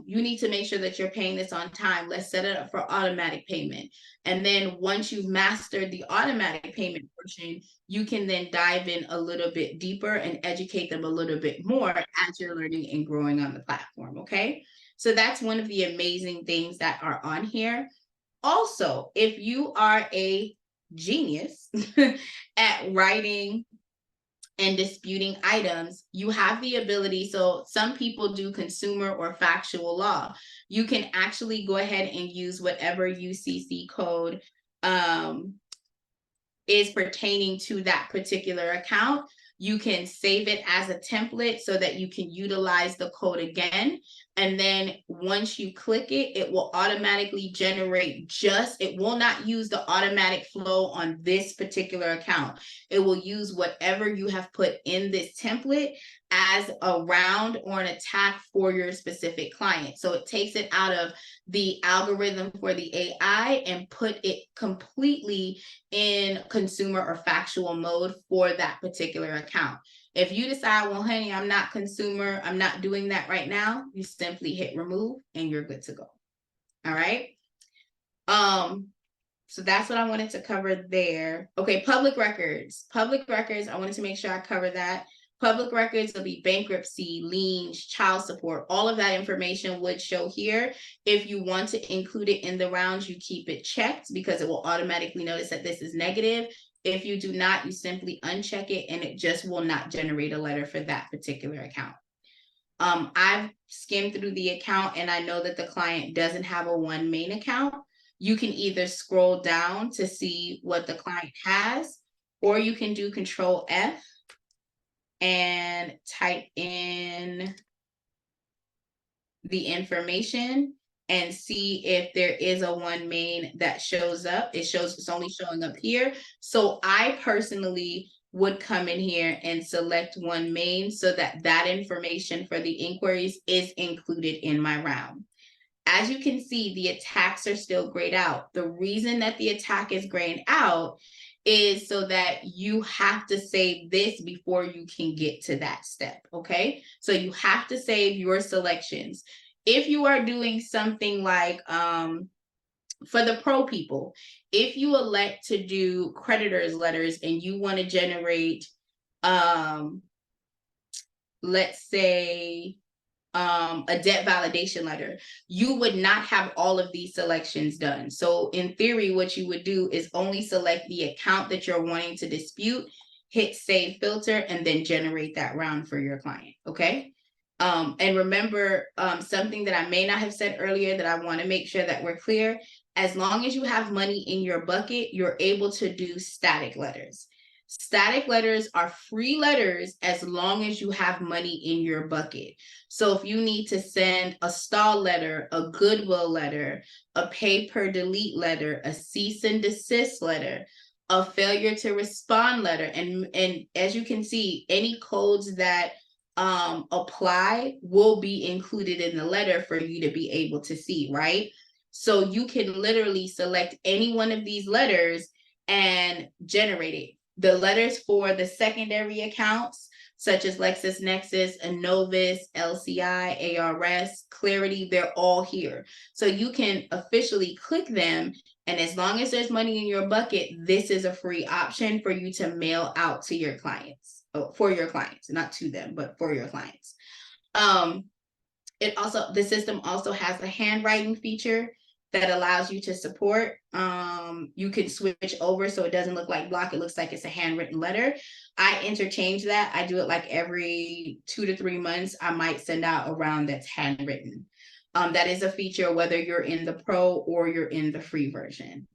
You need to make sure that you're paying this on time. Let's set it up for automatic payment. And then once you've mastered the automatic payment portion, you can then dive in a little bit deeper and educate them a little bit more as you're learning and growing on the platform, okay? So that's one of the amazing things that are on here. Also, if you are a genius at writing and disputing items, you have the ability. So some people do consumer or factual law. You can actually go ahead and use whatever UCC code is pertaining to that particular account. You can save it as a template so that you can utilize the code again. And then once you click it, it will automatically generate it will not use the automatic flow on this particular account. It will use whatever you have put in this template as a round or an attack for your specific client. So it takes it out of the algorithm for the AI and put it completely in consumer or factual mode for that particular account. If you decide, well, honey, I'm not consumer, I'm not doing that right now, you simply hit remove and you're good to go. All right. So that's what I wanted to cover there. Okay, public records. Public records, I wanted to make sure I cover that. Public records will be bankruptcy, liens, child support. All of that information would show here. If you want to include it in the rounds, you keep it checked because it will automatically notice that this is negative. If you do not, you simply uncheck it and it just will not generate a letter for that particular account. I've skimmed through the account and I know that the client doesn't have a one main account. You can either scroll down to see what the client has, or you can do Control F and type in the information and see if there is a one main that shows up. It's only showing up here. So I personally would come in here and select one main so that that information for the inquiries is included in my round. As you can see, the attacks are still grayed out. The reason that the attack is grayed out is so that you have to save this before you can get to that step, okay? So you have to save your selections. If you are doing something like, for the pro people, if you elect to do creditors letters and you want to generate, let's say, a debt validation letter, you would not have all of these selections done. So in theory, what you would do is only select the account that you're wanting to dispute, hit save filter, and then generate that round for your client, okay? And remember, something that I may not have said earlier that I want to make sure that we're clear, as long as you have money in your bucket, you're able to do static letters. Static letters are free letters as long as you have money in your bucket. So if you need to send a stall letter, a goodwill letter, a pay per delete letter, a cease and desist letter, a failure to respond letter, and as you can see, any codes that apply will be included in the letter for you to be able to see, right? So you can literally select any one of these letters and generate it. The letters for the secondary accounts, such as LexisNexis, Innovis, LCI, ARS, Clarity, they're all here. So you can officially click them, and as long as there's money in your bucket, this is a free option for you to mail out to your clients, for your clients, not to them, but for your clients. The system also has a handwriting feature that allows you to support. You can switch over so it doesn't look like block, it looks like it's a handwritten letter. I interchange that. I do it like every 2 to 3 months. I might send out a round that's handwritten. That is a feature whether you're in the pro or you're in the free version.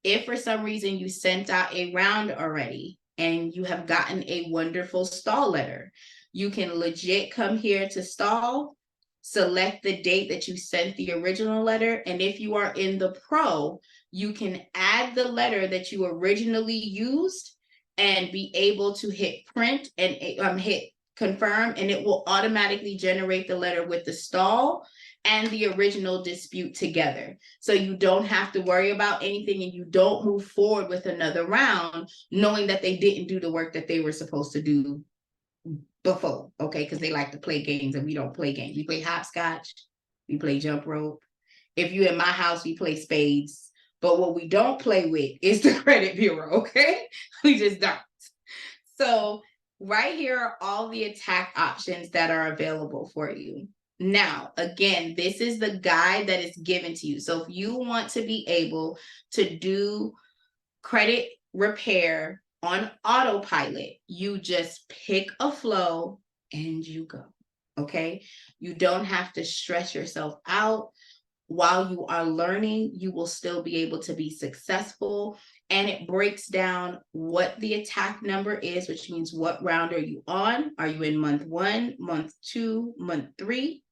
If for some reason you sent out a round already and you have gotten a wonderful stall letter, you can legit come here to stall, select the date that you sent the original letter, and if you are in the pro, you can add the letter that you originally used and be able to hit print and hit confirm, and it will automatically generate the letter with the stall and the original dispute together. So you don't have to worry about anything, and you don't move forward with another round knowing that they didn't do the work that they were supposed to do before, okay? Because they like to play games, and we don't play games. We play hopscotch, we play jump rope. If you're in my house, we play spades. But what we don't play with is the credit bureau, okay? We just don't. So right here are all the attack options that are available for you. Now, again, this is the guide that is given to you. So if you want to be able to do credit repair on autopilot, you just pick a flow and you go, okay? You don't have to stress yourself out. While you are learning, you will still be able to be successful. And it breaks down what the attack number is, which means what round are you on? Are you in month 1, month 2, month 3?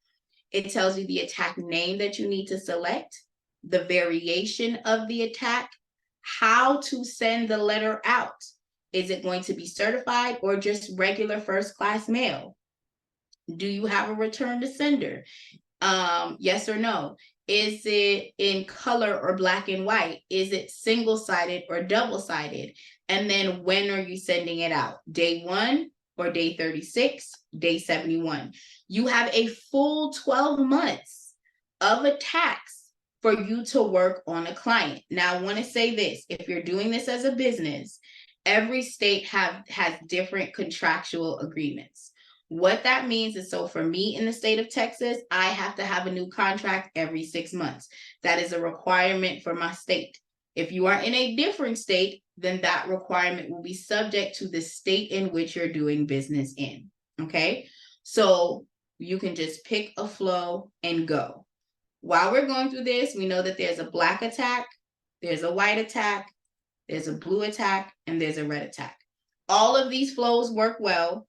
It tells you the attack name that you need to select, the variation of the attack, how to send the letter out. Is it going to be certified or just regular first class mail? Do you have a return to sender? Yes or no? Is it in color or black and white? Is it single-sided or double-sided? And then when are you sending it out? Day 1 or day 36, day 71? You have a full 12 months of attacks for you to work on a client. Now, I want to say this. If you're doing this as a business, every state has different contractual agreements. What that means is, so for me in the state of Texas, I have to have a new contract every 6 months. That is a requirement for my state. If you are in a different state, then that requirement will be subject to the state in which you're doing business in, okay? So you can just pick a flow and go. While we're going through this, we know that there's a black attack, there's a white attack, there's a blue attack, and there's a red attack. All of these flows work well.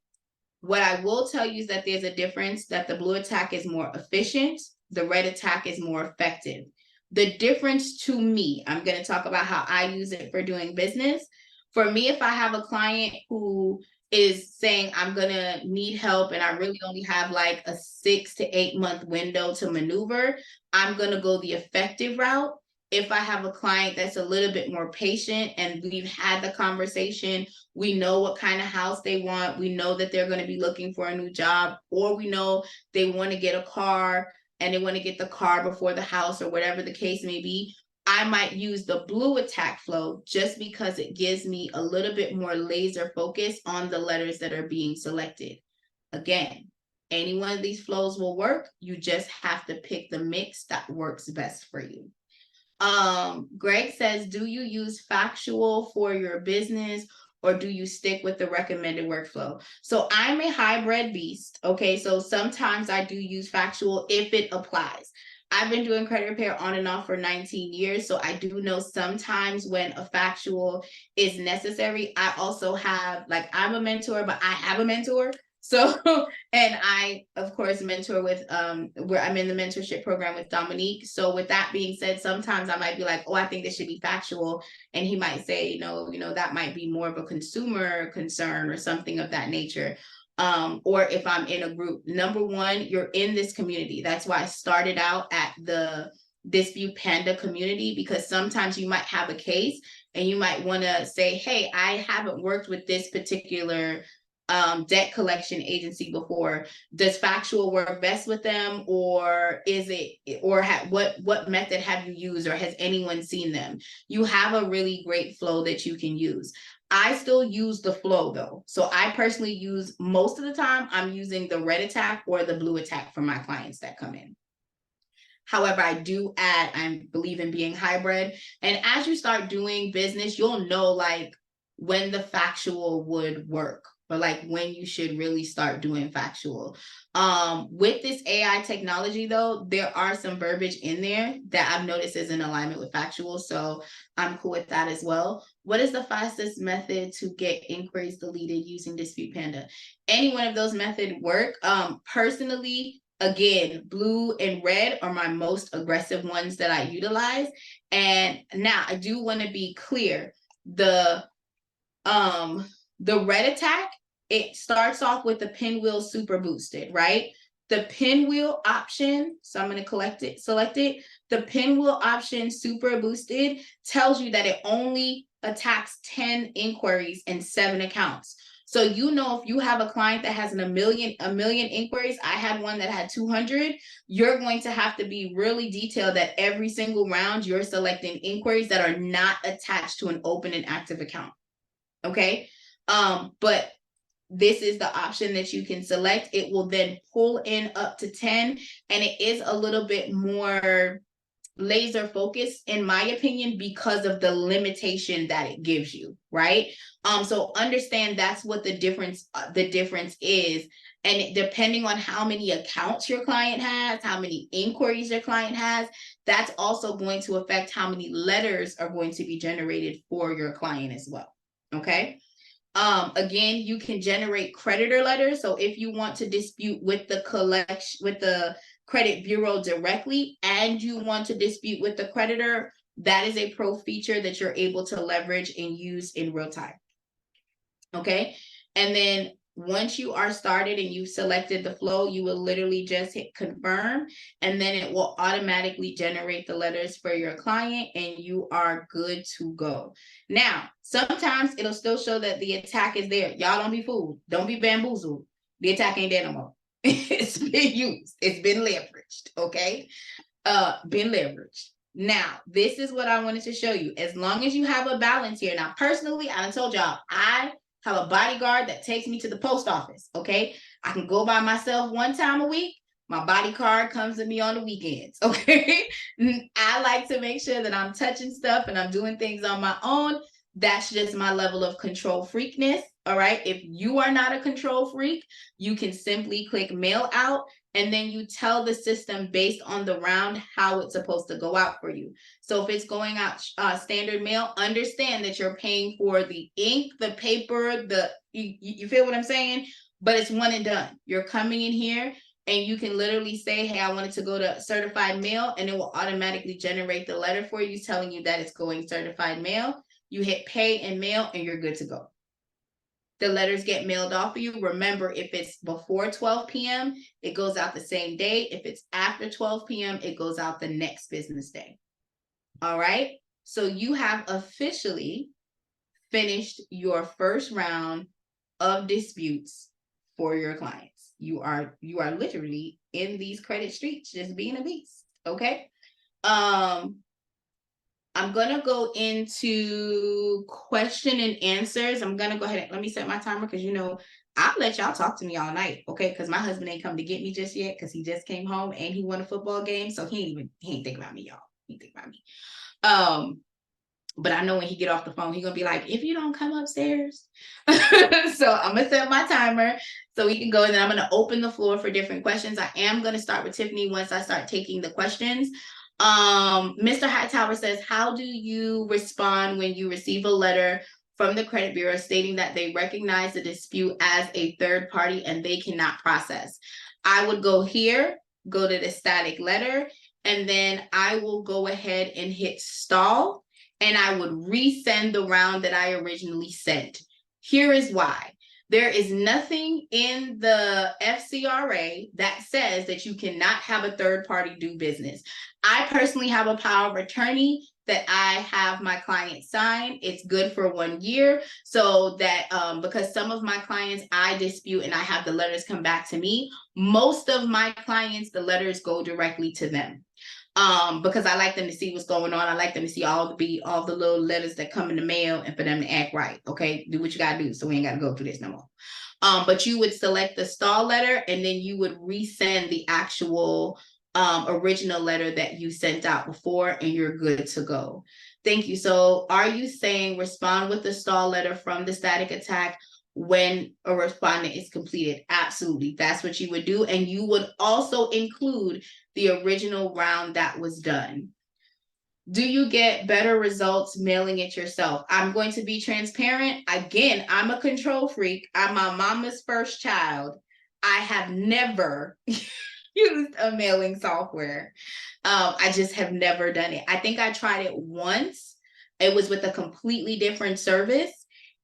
What I will tell you is that there's a difference, that the blue attack is more efficient, the red attack is more effective. The difference to me, I'm going to talk about how I use it for doing business. For me, if I have a client who is saying, I'm going to need help and I really only have like a 6 to 8 month window to maneuver, I'm going to go the effective route. If I have a client that's a little bit more patient and we've had the conversation, we know what kind of house they want, we know that they're going to be looking for a new job, or we know they want to get a car and they want to get the car before the house, or whatever the case may be, I might use the blue attack flow just because it gives me a little bit more laser focus on the letters that are being selected. Again, any one of these flows will work. You just have to pick the mix that works best for you. Greg says, do you use factual for your business or do you stick with the recommended workflow? So I'm a hybrid beast. Okay, so sometimes I do use factual if it applies. I've been doing credit repair on and off for 19 years. So I do know sometimes when a factual is necessary. I also have, like, I'm a mentor, but I have a mentor. So, and I, of course, mentor with, where I'm in the mentorship program with Dominique. So with that being said, sometimes I might be like, oh, I think this should be factual. And he might say, that might be more of a consumer concern or something of that nature. Or if I'm in a group, number one, you're in this community. That's why I started out at the Dispute Panda community, because sometimes you might have a case and you might want to say, hey, I haven't worked with this particular debt collection agency before. Does factual work best with them, or is it, or what method have you used, or has anyone seen them? You have a really great flow that you can use. I still use the flow though. So I personally use, most of the time, I'm using the red attack or the blue attack for my clients that come in. However, I do add, I believe in being hybrid. And as you start doing business, you'll know like when the factual would work, or like when you should really start doing factual. With this AI technology though, there are some verbiage in there that I've noticed is in alignment with factual. So I'm cool with that as well. What is the fastest method to get inquiries deleted using Dispute Panda? Any one of those methods work. Personally, again, blue and red are my most aggressive ones that I utilize. And now I do want to be clear. The red attack, it starts off with the pinwheel super boosted, right? The pinwheel option, so I'm going to select it. The pinwheel option, super boosted, tells you that it only attacks 10 inquiries and 7 accounts. So you know, if you have a client that has a million inquiries, I had one that had 200, you're going to have to be really detailed that every single round you're selecting inquiries that are not attached to an open and active account. Okay. But this is the option that you can select. It will then pull in up to 10, and it is a little bit more laser focused, in my opinion, because of the limitation that it gives you, right? So understand that's what the difference is. And depending on how many accounts your client has, how many inquiries your client has, that's also going to affect how many letters are going to be generated for your client as well. Okay. Again, you can generate creditor letters. So if you want to dispute with the credit bureau directly, and you want to dispute with the creditor, that is a pro feature that you're able to leverage and use in real time. Okay. And then once you are started and you've selected the flow, you will literally just hit confirm, and then it will automatically generate the letters for your client, and you are good to go. Now, sometimes it'll still show that the attack is there. Y'all don't be fooled. Don't be bamboozled. The attack ain't there no more. It's been used. It's been leveraged. Okay. Been leveraged. Now, this is what I wanted to show you. As long as you have a balance here. Now, personally, I told y'all, I have a bodyguard that takes me to the post office. Okay. I can go by myself one time a week. My bodyguard comes to me on the weekends. Okay. I like to make sure that I'm touching stuff and I'm doing things on my own. That's just my level of control freakness. All right. If you are not a control freak, you can simply click mail out, and then you tell the system based on the round how it's supposed to go out for you. So if it's going out standard mail, understand that you're paying for the ink, the paper, you feel what I'm saying? But it's one and done. You're coming in here and you can literally say, hey, I want it to go to certified mail, and it will automatically generate the letter for you telling you that it's going certified mail. You hit pay and mail, and you're good to go. The letters get mailed off for you. Remember, if it's before 12 p.m., it goes out the same day. If it's after 12 p.m., it goes out the next business day. All right. So you have officially finished your first round of disputes for your clients. You are literally in these credit streets, just being a beast. Okay. I'm going to go into question and answers. I'm going to go ahead and let me set my timer, because, I'll let y'all talk to me all night. Okay. Because my husband ain't come to get me just yet, because he just came home and he won a football game. So he ain't think about me, y'all. He ain't think about me. But I know when he get off the phone, he's going to be like, if you don't come upstairs. So I'm going to set my timer so we can go, and then I'm going to open the floor for different questions. I am going to start with Tiffany once I start taking the questions. Mr. Hightower says, how do you respond when you receive a letter from the credit bureau stating that they recognize the dispute as a third party and they cannot process? I would go here, go to the static letter, and then I will go ahead and hit stall, and I would resend the round that I originally sent. Here is why. There is nothing in the FCRA that says that you cannot have a third party do business. I personally have a power of attorney that I have my client sign. It's good for 1 year, so that because some of my clients I dispute and I have the letters come back to me. Most of my clients, the letters go directly to them. Because I like them to see what's going on. I like them to see all the little letters that come in the mail, and for them to act right. Okay, do what you gotta do, so we ain't gotta go through this no more. But you would select the stall letter, and then you would resend the actual original letter that you sent out before, and you're good to go. Thank you. So are you saying respond with the stall letter from the static attack when a respondent is completed? Absolutely. That's what you would do. And you would also include the original round that was done. Do you get better results mailing it yourself? I'm going to be transparent. Again, I'm a control freak. I'm my mama's first child. I have never used a mailing software. I just have never done it. I think I tried it once. It was with a completely different service.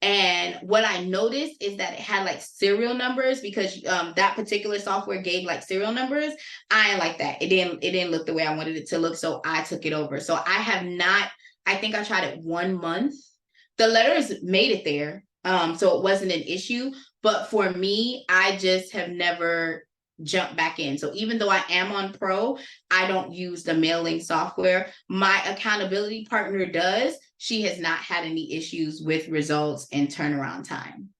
And what I noticed is that it had like serial numbers, because that particular software gave like serial numbers. I ain't like that. It didn't look the way I wanted it to look. So I took it over. So I have not, I think I tried it 1 month. The letters made it there. So it wasn't an issue. But for me, I just have never jumped back in. So even though I am on Pro, I don't use the mailing software. My accountability partner does. She has not had any issues with results and turnaround time.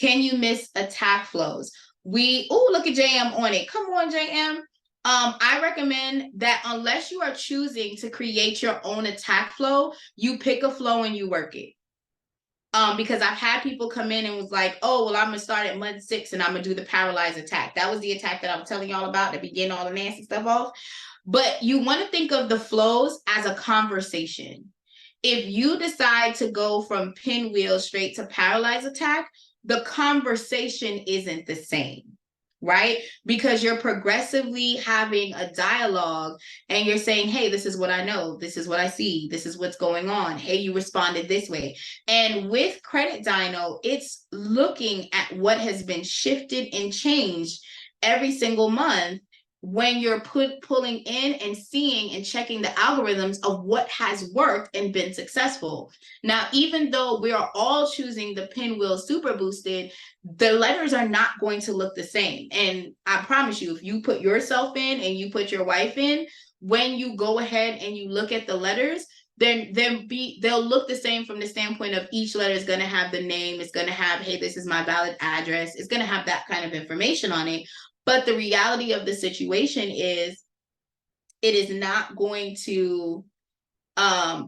Can you miss attack flows? Look at JM on it. Come on, JM. I recommend that unless you are choosing to create your own attack flow, you pick a flow and you work it. Because I've had people come in and was like, oh, well, I'm gonna start at month 6 and I'm gonna do the paralyzed attack. That was the attack that I was telling y'all about to begin all the nasty stuff off. But you want to think of the flows as a conversation. If you decide to go from pinwheel straight to paralyzed attack, the conversation isn't the same, right? Because you're progressively having a dialogue and you're saying, hey, this is what I know. This is what I see. This is what's going on. Hey, you responded this way. And with Credit Dyno, it's looking at what has been shifted and changed every single month when you're pulling in and seeing and checking the algorithms of what has worked and been successful. Now, even though we are all choosing the pinwheel super boosted, the letters are not going to look the same. And I promise you, if you put yourself in and you put your wife in, when you go ahead and you look at the letters, then they'll look the same from the standpoint of each letter is going to have the name. It's going to have, hey, this is my valid address. It's going to have that kind of information on it. But the reality of the situation is it is not going to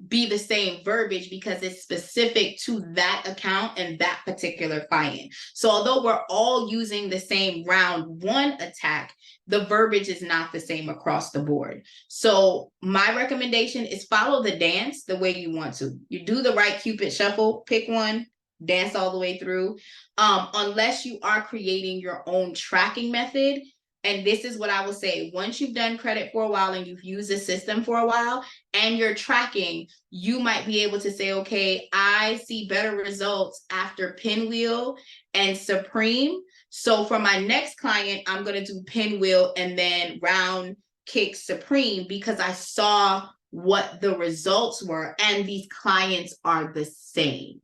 be the same verbiage because it's specific to that account and that particular client. So although we're all using the same round 1 attack, the verbiage is not the same across the board. So my recommendation is follow the dance the way you want to. You do the right Cupid shuffle, pick one, dance all the way through. Unless you are creating your own tracking method. And this is what I will say, once you've done credit for a while and you've used the system for a while and you're tracking, you might be able to say, okay, I see better results after Pinwheel and Supreme. So for my next client, I'm going to do Pinwheel and then round kick Supreme because I saw what the results were and these clients are the same,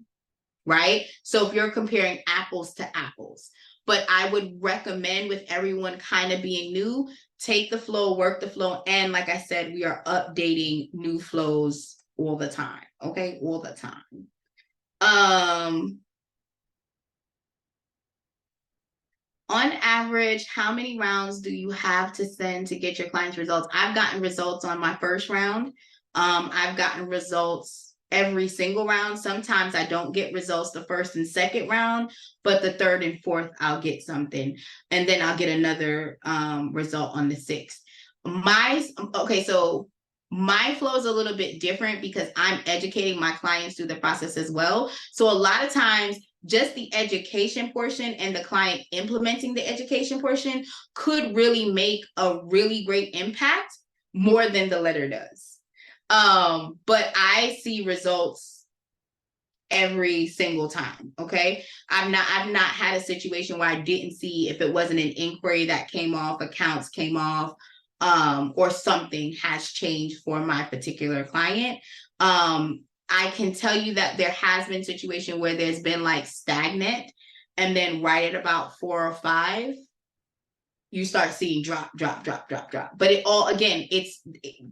right? So if you're comparing apples to apples. But I would recommend with everyone kind of being new, take the flow, work the flow. And like I said, we are updating new flows all the time. Okay, all the time. On average, how many rounds do you have to send to get your client's results? I've gotten results on my first round. I've gotten results every single round. Sometimes I don't get results the first and second round, but the third and fourth, I'll get something. And then I'll get another result on the 6th. So my flow is a little bit different because I'm educating my clients through the process as well. So a lot of times, just the education portion and the client implementing the education portion could really make a really great impact more than the letter does. But I see results every single time. Okay. I've not had a situation where I didn't see, if it wasn't an inquiry that came off, accounts came off, or something has changed for my particular client. I can tell you that there has been a situation where there's been like stagnant, and then right at about 4 or 5, you start seeing drop. But it all, again,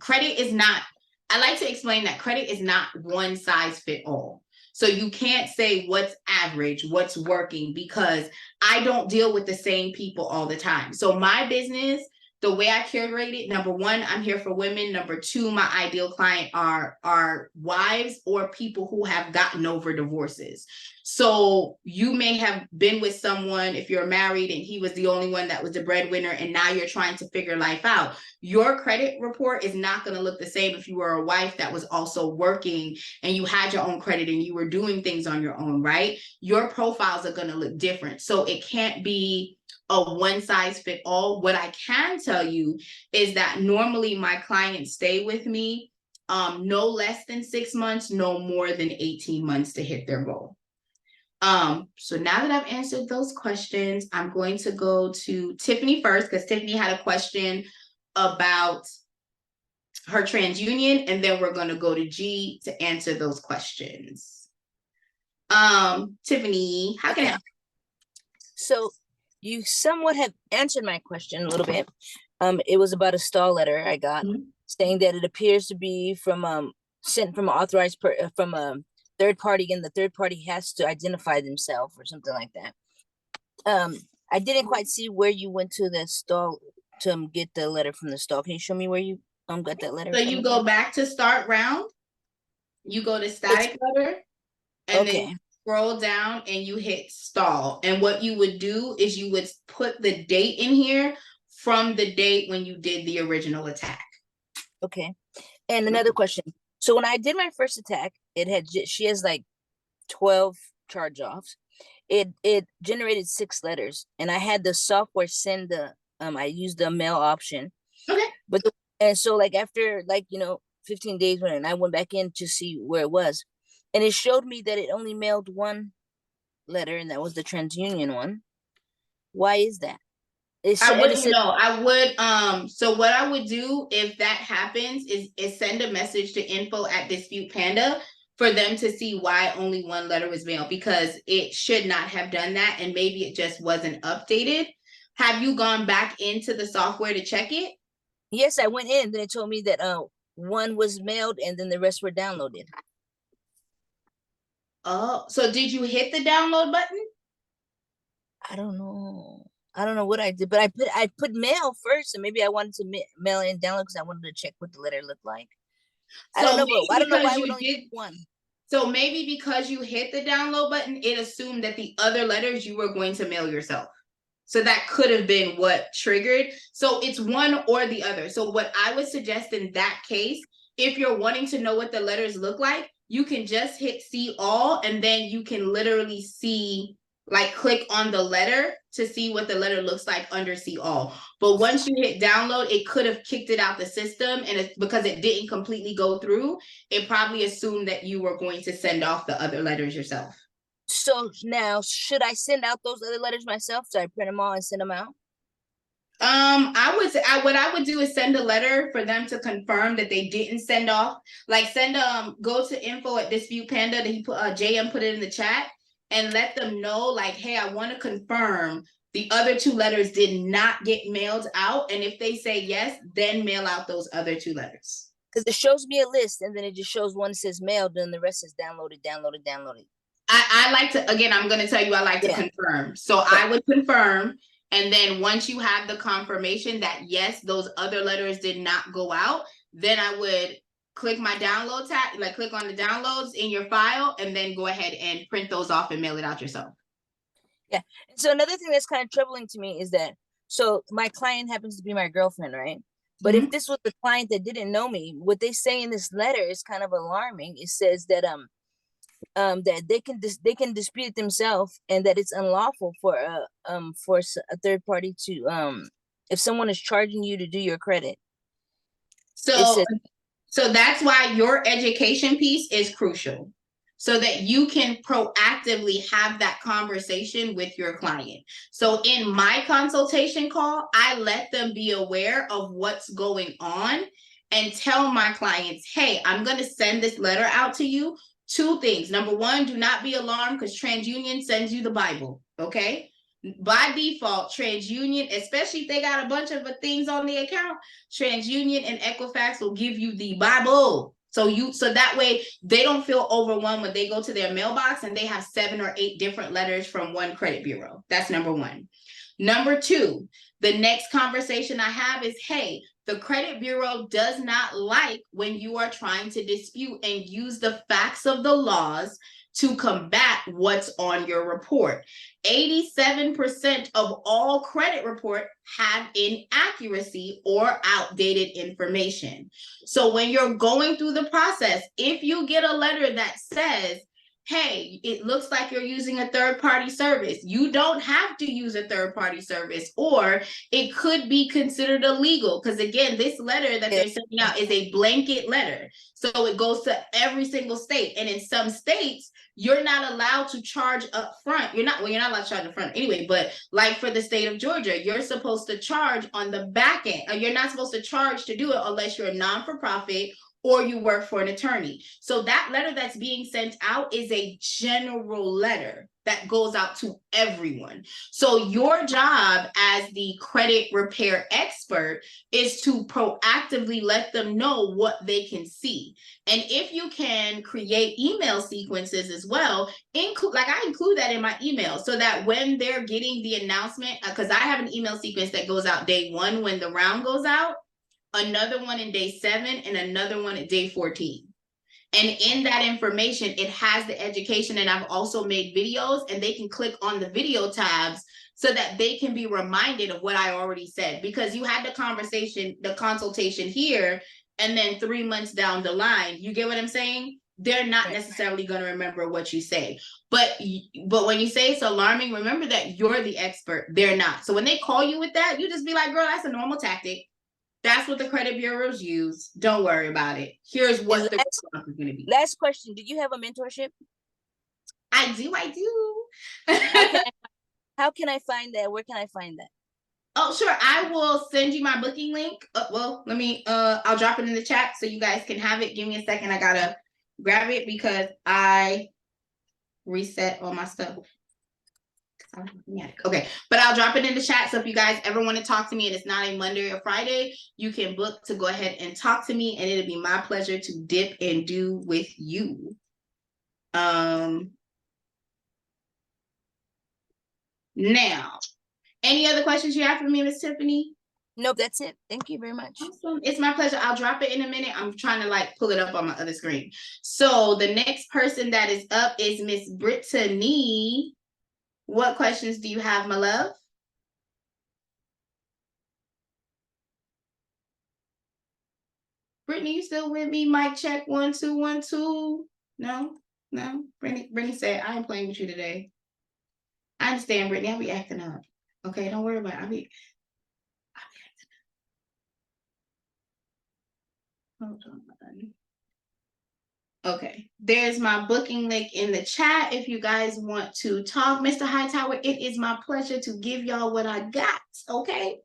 credit is not, I like to explain that credit is not one size fit all. So you can't say what's average, what's working, because I don't deal with the same people all the time. So my business, the way I curate it, number 1, I'm here for women. Number 2, my ideal client are wives or people who have gotten over divorces. So you may have been with someone, if you're married and he was the only one that was the breadwinner, and now you're trying to figure life out. Your credit report is not going to look the same if you were a wife that was also working and you had your own credit and you were doing things on your own, right? Your profiles are going to look different. So it can't be a one size fit all. What I can tell you is that normally my clients stay with me no less than 6 months, no more than 18 months to hit their goal. So now that I've answered those questions, I'm going to go to Tiffany first, because Tiffany had a question about her TransUnion, and then we're going to go to G to answer those questions. Tiffany, how can I help? So you somewhat have answered my question a little bit. It was about a stall letter I got saying that it appears to be from sent from an authorized from a third party, and the third party has to identify themselves or something like that. I didn't quite see where you went to the stall to get the letter from the stall. Can you show me where you got that letter? So you go back to start round, you go to static letter, and then you scroll down and you hit stall. And what you would do is you would put the date in here from the date when you did the original attack. Okay. And another question. So when I did my first attack, she has like 12 charge offs. It generated 6 letters, and I had the software send I used the mail option. Okay. And so like after 15 days when I went back in to see where it was, and it showed me that it only mailed 1 letter, and that was the TransUnion one. So what I would do if that happens is send a message to info@Dispute Panda for them to see why only 1 letter was mailed, because it should not have done that, and maybe it just wasn't updated. Have you gone back into the software to check it? Yes, I went in, then it told me that 1 was mailed and then the rest were downloaded. Oh, so did you hit the download button? I don't know what I did, but I put mail first, and maybe I wanted to mail and download because I wanted to check what the letter looked like. I don't know why I would only pick 1. So maybe because you hit the download button, it assumed that the other letters you were going to mail yourself. So that could have been what triggered. So it's one or the other. So what I would suggest in that case, if you're wanting to know what the letters look like, you can just hit see all, and then you can literally see, click on the letter to see what the letter looks like under see all. But once you hit download, it could have kicked it out the system, and because it didn't completely go through, it probably assumed that you were going to send off the other letters yourself. So now, should I send out those other letters myself? So I print them all and send them out? What I would do is send a letter for them to confirm that they didn't send off. Go to info@Dispute Panda. That he put JM put it in the chat, and let them know, hey, I want to confirm the other 2 letters did not get mailed out. And if they say yes, then mail out those other 2 letters. Because it shows me a list, and then it just shows one that says mailed, and the rest is downloaded. I like to, again, I'm going to tell you, I like to confirm. So I would confirm. And then once you have the confirmation that, yes, those other letters did not go out, then I would click my download tab, click on the downloads in your file, and then go ahead and print those off and mail it out yourself. Yeah. So another thing that's kind of troubling to me is that, so my client happens to be my girlfriend, right? But if this was the client that didn't know me, what they say in this letter is kind of alarming. It says that that they can dispute it themselves, and that it's unlawful for a third party to if someone is charging you to do your credit. So that's why your education piece is crucial, so that you can proactively have that conversation with your client. So in my consultation call, I let them be aware of what's going on and tell my clients, hey, I'm going to send this letter out to you. 2 things. Number 1, do not be alarmed, because TransUnion sends you the Bible. Okay. By default, TransUnion, especially if they got a bunch of things on the account, TransUnion and Equifax will give you the Bible. So that way they don't feel overwhelmed when they go to their mailbox and they have 7 or 8 different letters from one credit bureau. That's number 1. Number 2, the next conversation I have is, hey, the credit bureau does not like when you are trying to dispute and use the facts of the laws to combat what's on your report. 87% of all credit reports have inaccuracy or outdated information. So when you're going through the process, if you get a letter that says, hey, it looks like you're using a third-party service. You don't have to use a third-party service, or it could be considered illegal. Because again, this letter that they're sending out is a blanket letter. So it goes to every single state. And in some states, you're not allowed to charge up front. You're not allowed to charge up front anyway, but like for the state of Georgia, you're supposed to charge on the back end. You're not supposed to charge to do it unless you're a non-for-profit or you work for an attorney. So that letter that's being sent out is a general letter that goes out to everyone. So your job as the credit repair expert is to proactively let them know what they can see. And if you can create email sequences as well, I include that in my email so that when they're getting the announcement, because I have an email sequence that goes out day 1 when the round goes out, another one in day 7, and another one at day 14. And in that information, it has the education, and I've also made videos, and they can click on the video tabs so that they can be reminded of what I already said, because you had the consultation here, and then 3 months down the line, you get what I'm saying? They're not necessarily going to remember what you say. But when you say it's alarming, remember that you're the expert. They're not. So when they call you with that, you just be like, girl, that's a normal tactic. That's what the credit bureaus use. Don't worry about it. Here's what the response is going to be. Last question. Do you have a mentorship? I do. How can I find that? Where can I find that? Oh, sure. I will send you my booking link. Well, let me, I'll drop it in the chat so you guys can have it. Give me a second. I gotta grab it because I reset all my stuff. Okay, but I'll drop it in the chat. So if you guys ever want to talk to me and it's not a Monday or Friday, you can book to go ahead and talk to me, and it'll be my pleasure to dip and do with you. Now, any other questions you have for me, Miss Tiffany? Nope, that's it. Thank you very much. Awesome. It's my pleasure. I'll drop it in a minute. I'm trying to pull it up on my other screen. So the next person that is up is Miss Brittany. What questions do you have, my love? Brittany, you still with me? Mic check 1 2 1 2. No. Brittany said, I ain't playing with you today. I understand, Brittany. I'll be acting up. Okay, don't worry about it. I'll be acting up. Hold on. Okay, there's my booking link in the chat if you guys want to talk. Mr. Hightower, it is my pleasure to give y'all what I got, okay?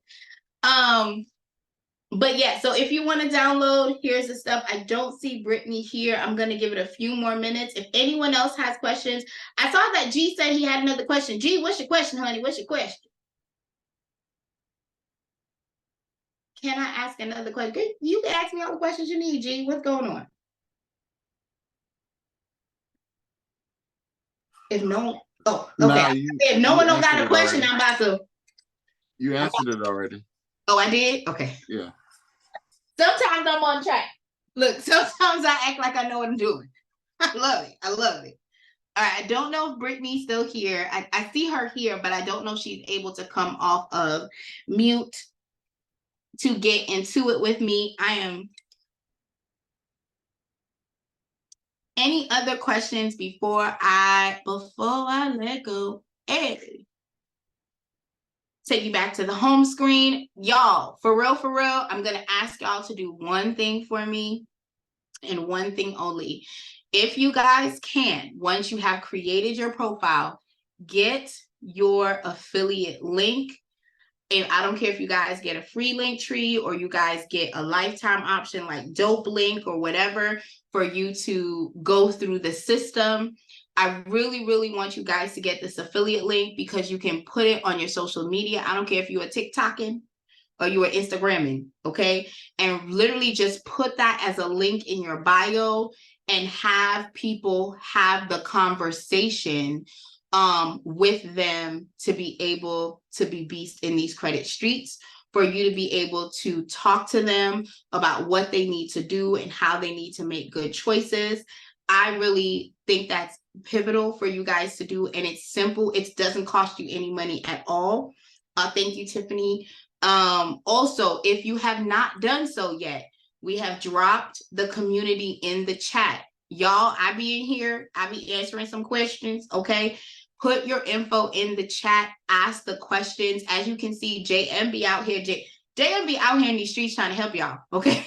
But yeah, so if you want to download, here's the stuff. I don't see Brittany here. I'm going to give it a few more minutes. If anyone else has questions, I saw that G said he had another question. G, what's your question, honey? What's your question? Can I ask another question? You can ask me all the questions you need, G. What's going on? If no, okay. If no one don't got a question, I'm about to. You answered it already. Oh, I did? Okay. Yeah. Sometimes I'm on track. Look, sometimes I act like I know what I'm doing. I love it. All right. I don't know if Brittany's still here. I see her here, but I don't know if she's able to come off of mute to get into it with me. Any other questions before I let go? Hey. Take you back to the home screen. Y'all, for real, I'm going to ask y'all to do one thing for me and one thing only. If you guys can, once you have created your profile, get your affiliate link. And I don't care if you guys get a free link tree or you guys get a lifetime option like Dope Link or whatever for you to go through the system. I really want you guys to get this affiliate link because you can put it on your social media. I don't care if you are TikToking or you are Instagramming, okay? And literally just put that as a link in your bio and have people have the conversation with them to be able to be beasts in these credit streets, for you to be able to talk to them about what they need to do and how they need to make good choices. I really think that's pivotal for you guys to do, and it's simple. It doesn't cost you any money at all. Thank you, Tiffany. Also, if you have not done so yet, we have dropped the community in the chat. Y'all, I be in here. I be answering some questions, okay? Put your info in the chat. Ask the questions. As you can see, JM be out here. JM be out here in these streets trying to help y'all, okay?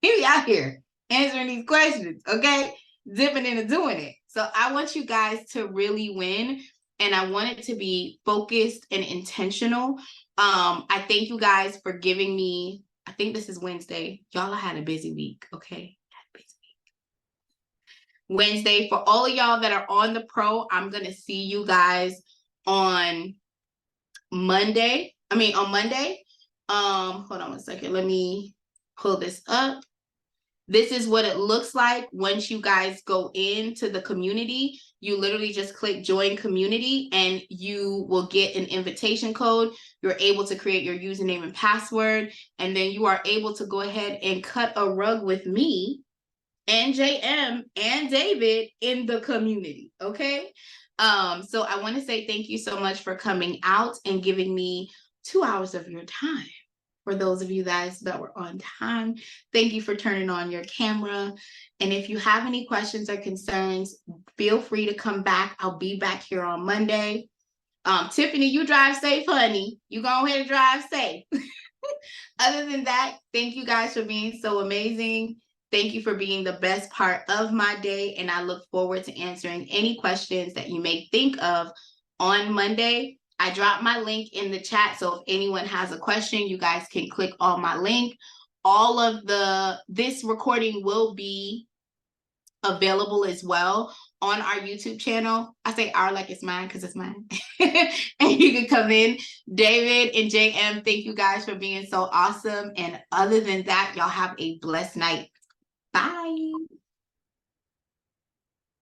He be out here answering these questions, okay? Zipping in and doing it. So I want you guys to really win, and I want it to be focused and intentional. I thank you guys for giving me, I think this is Wednesday. Y'all, I had a busy week, okay? Wednesday. For all of y'all that are on the pro, I'm going to see you guys on Monday. On Monday. Hold on one second. Let me pull this up. This is what it looks like once you guys go into the community. You literally just click join community and you will get an invitation code. You're able to create your username and password, and then you are able to go ahead and cut a rug with me and JM and David in the community, okay? So I want to say thank you so much for coming out and giving me 2 hours of your time. For those of you guys that were on time, thank you for turning on your camera. And if you have any questions or concerns, feel free to come back. I'll be back here on Monday. Tiffany, you drive safe, honey. You go ahead and drive safe. Other than that, thank you guys for being so amazing. Thank you for being the best part of my day, and I look forward to answering any questions that you may think of on Monday. I dropped my link in the chat, so if anyone has a question, you guys can click on my link. All of this recording will be available as well on our YouTube channel. I say our like it's mine because it's mine. And you can come in. David and JM, thank you guys for being so awesome. And other than that, y'all have a blessed night. Bye.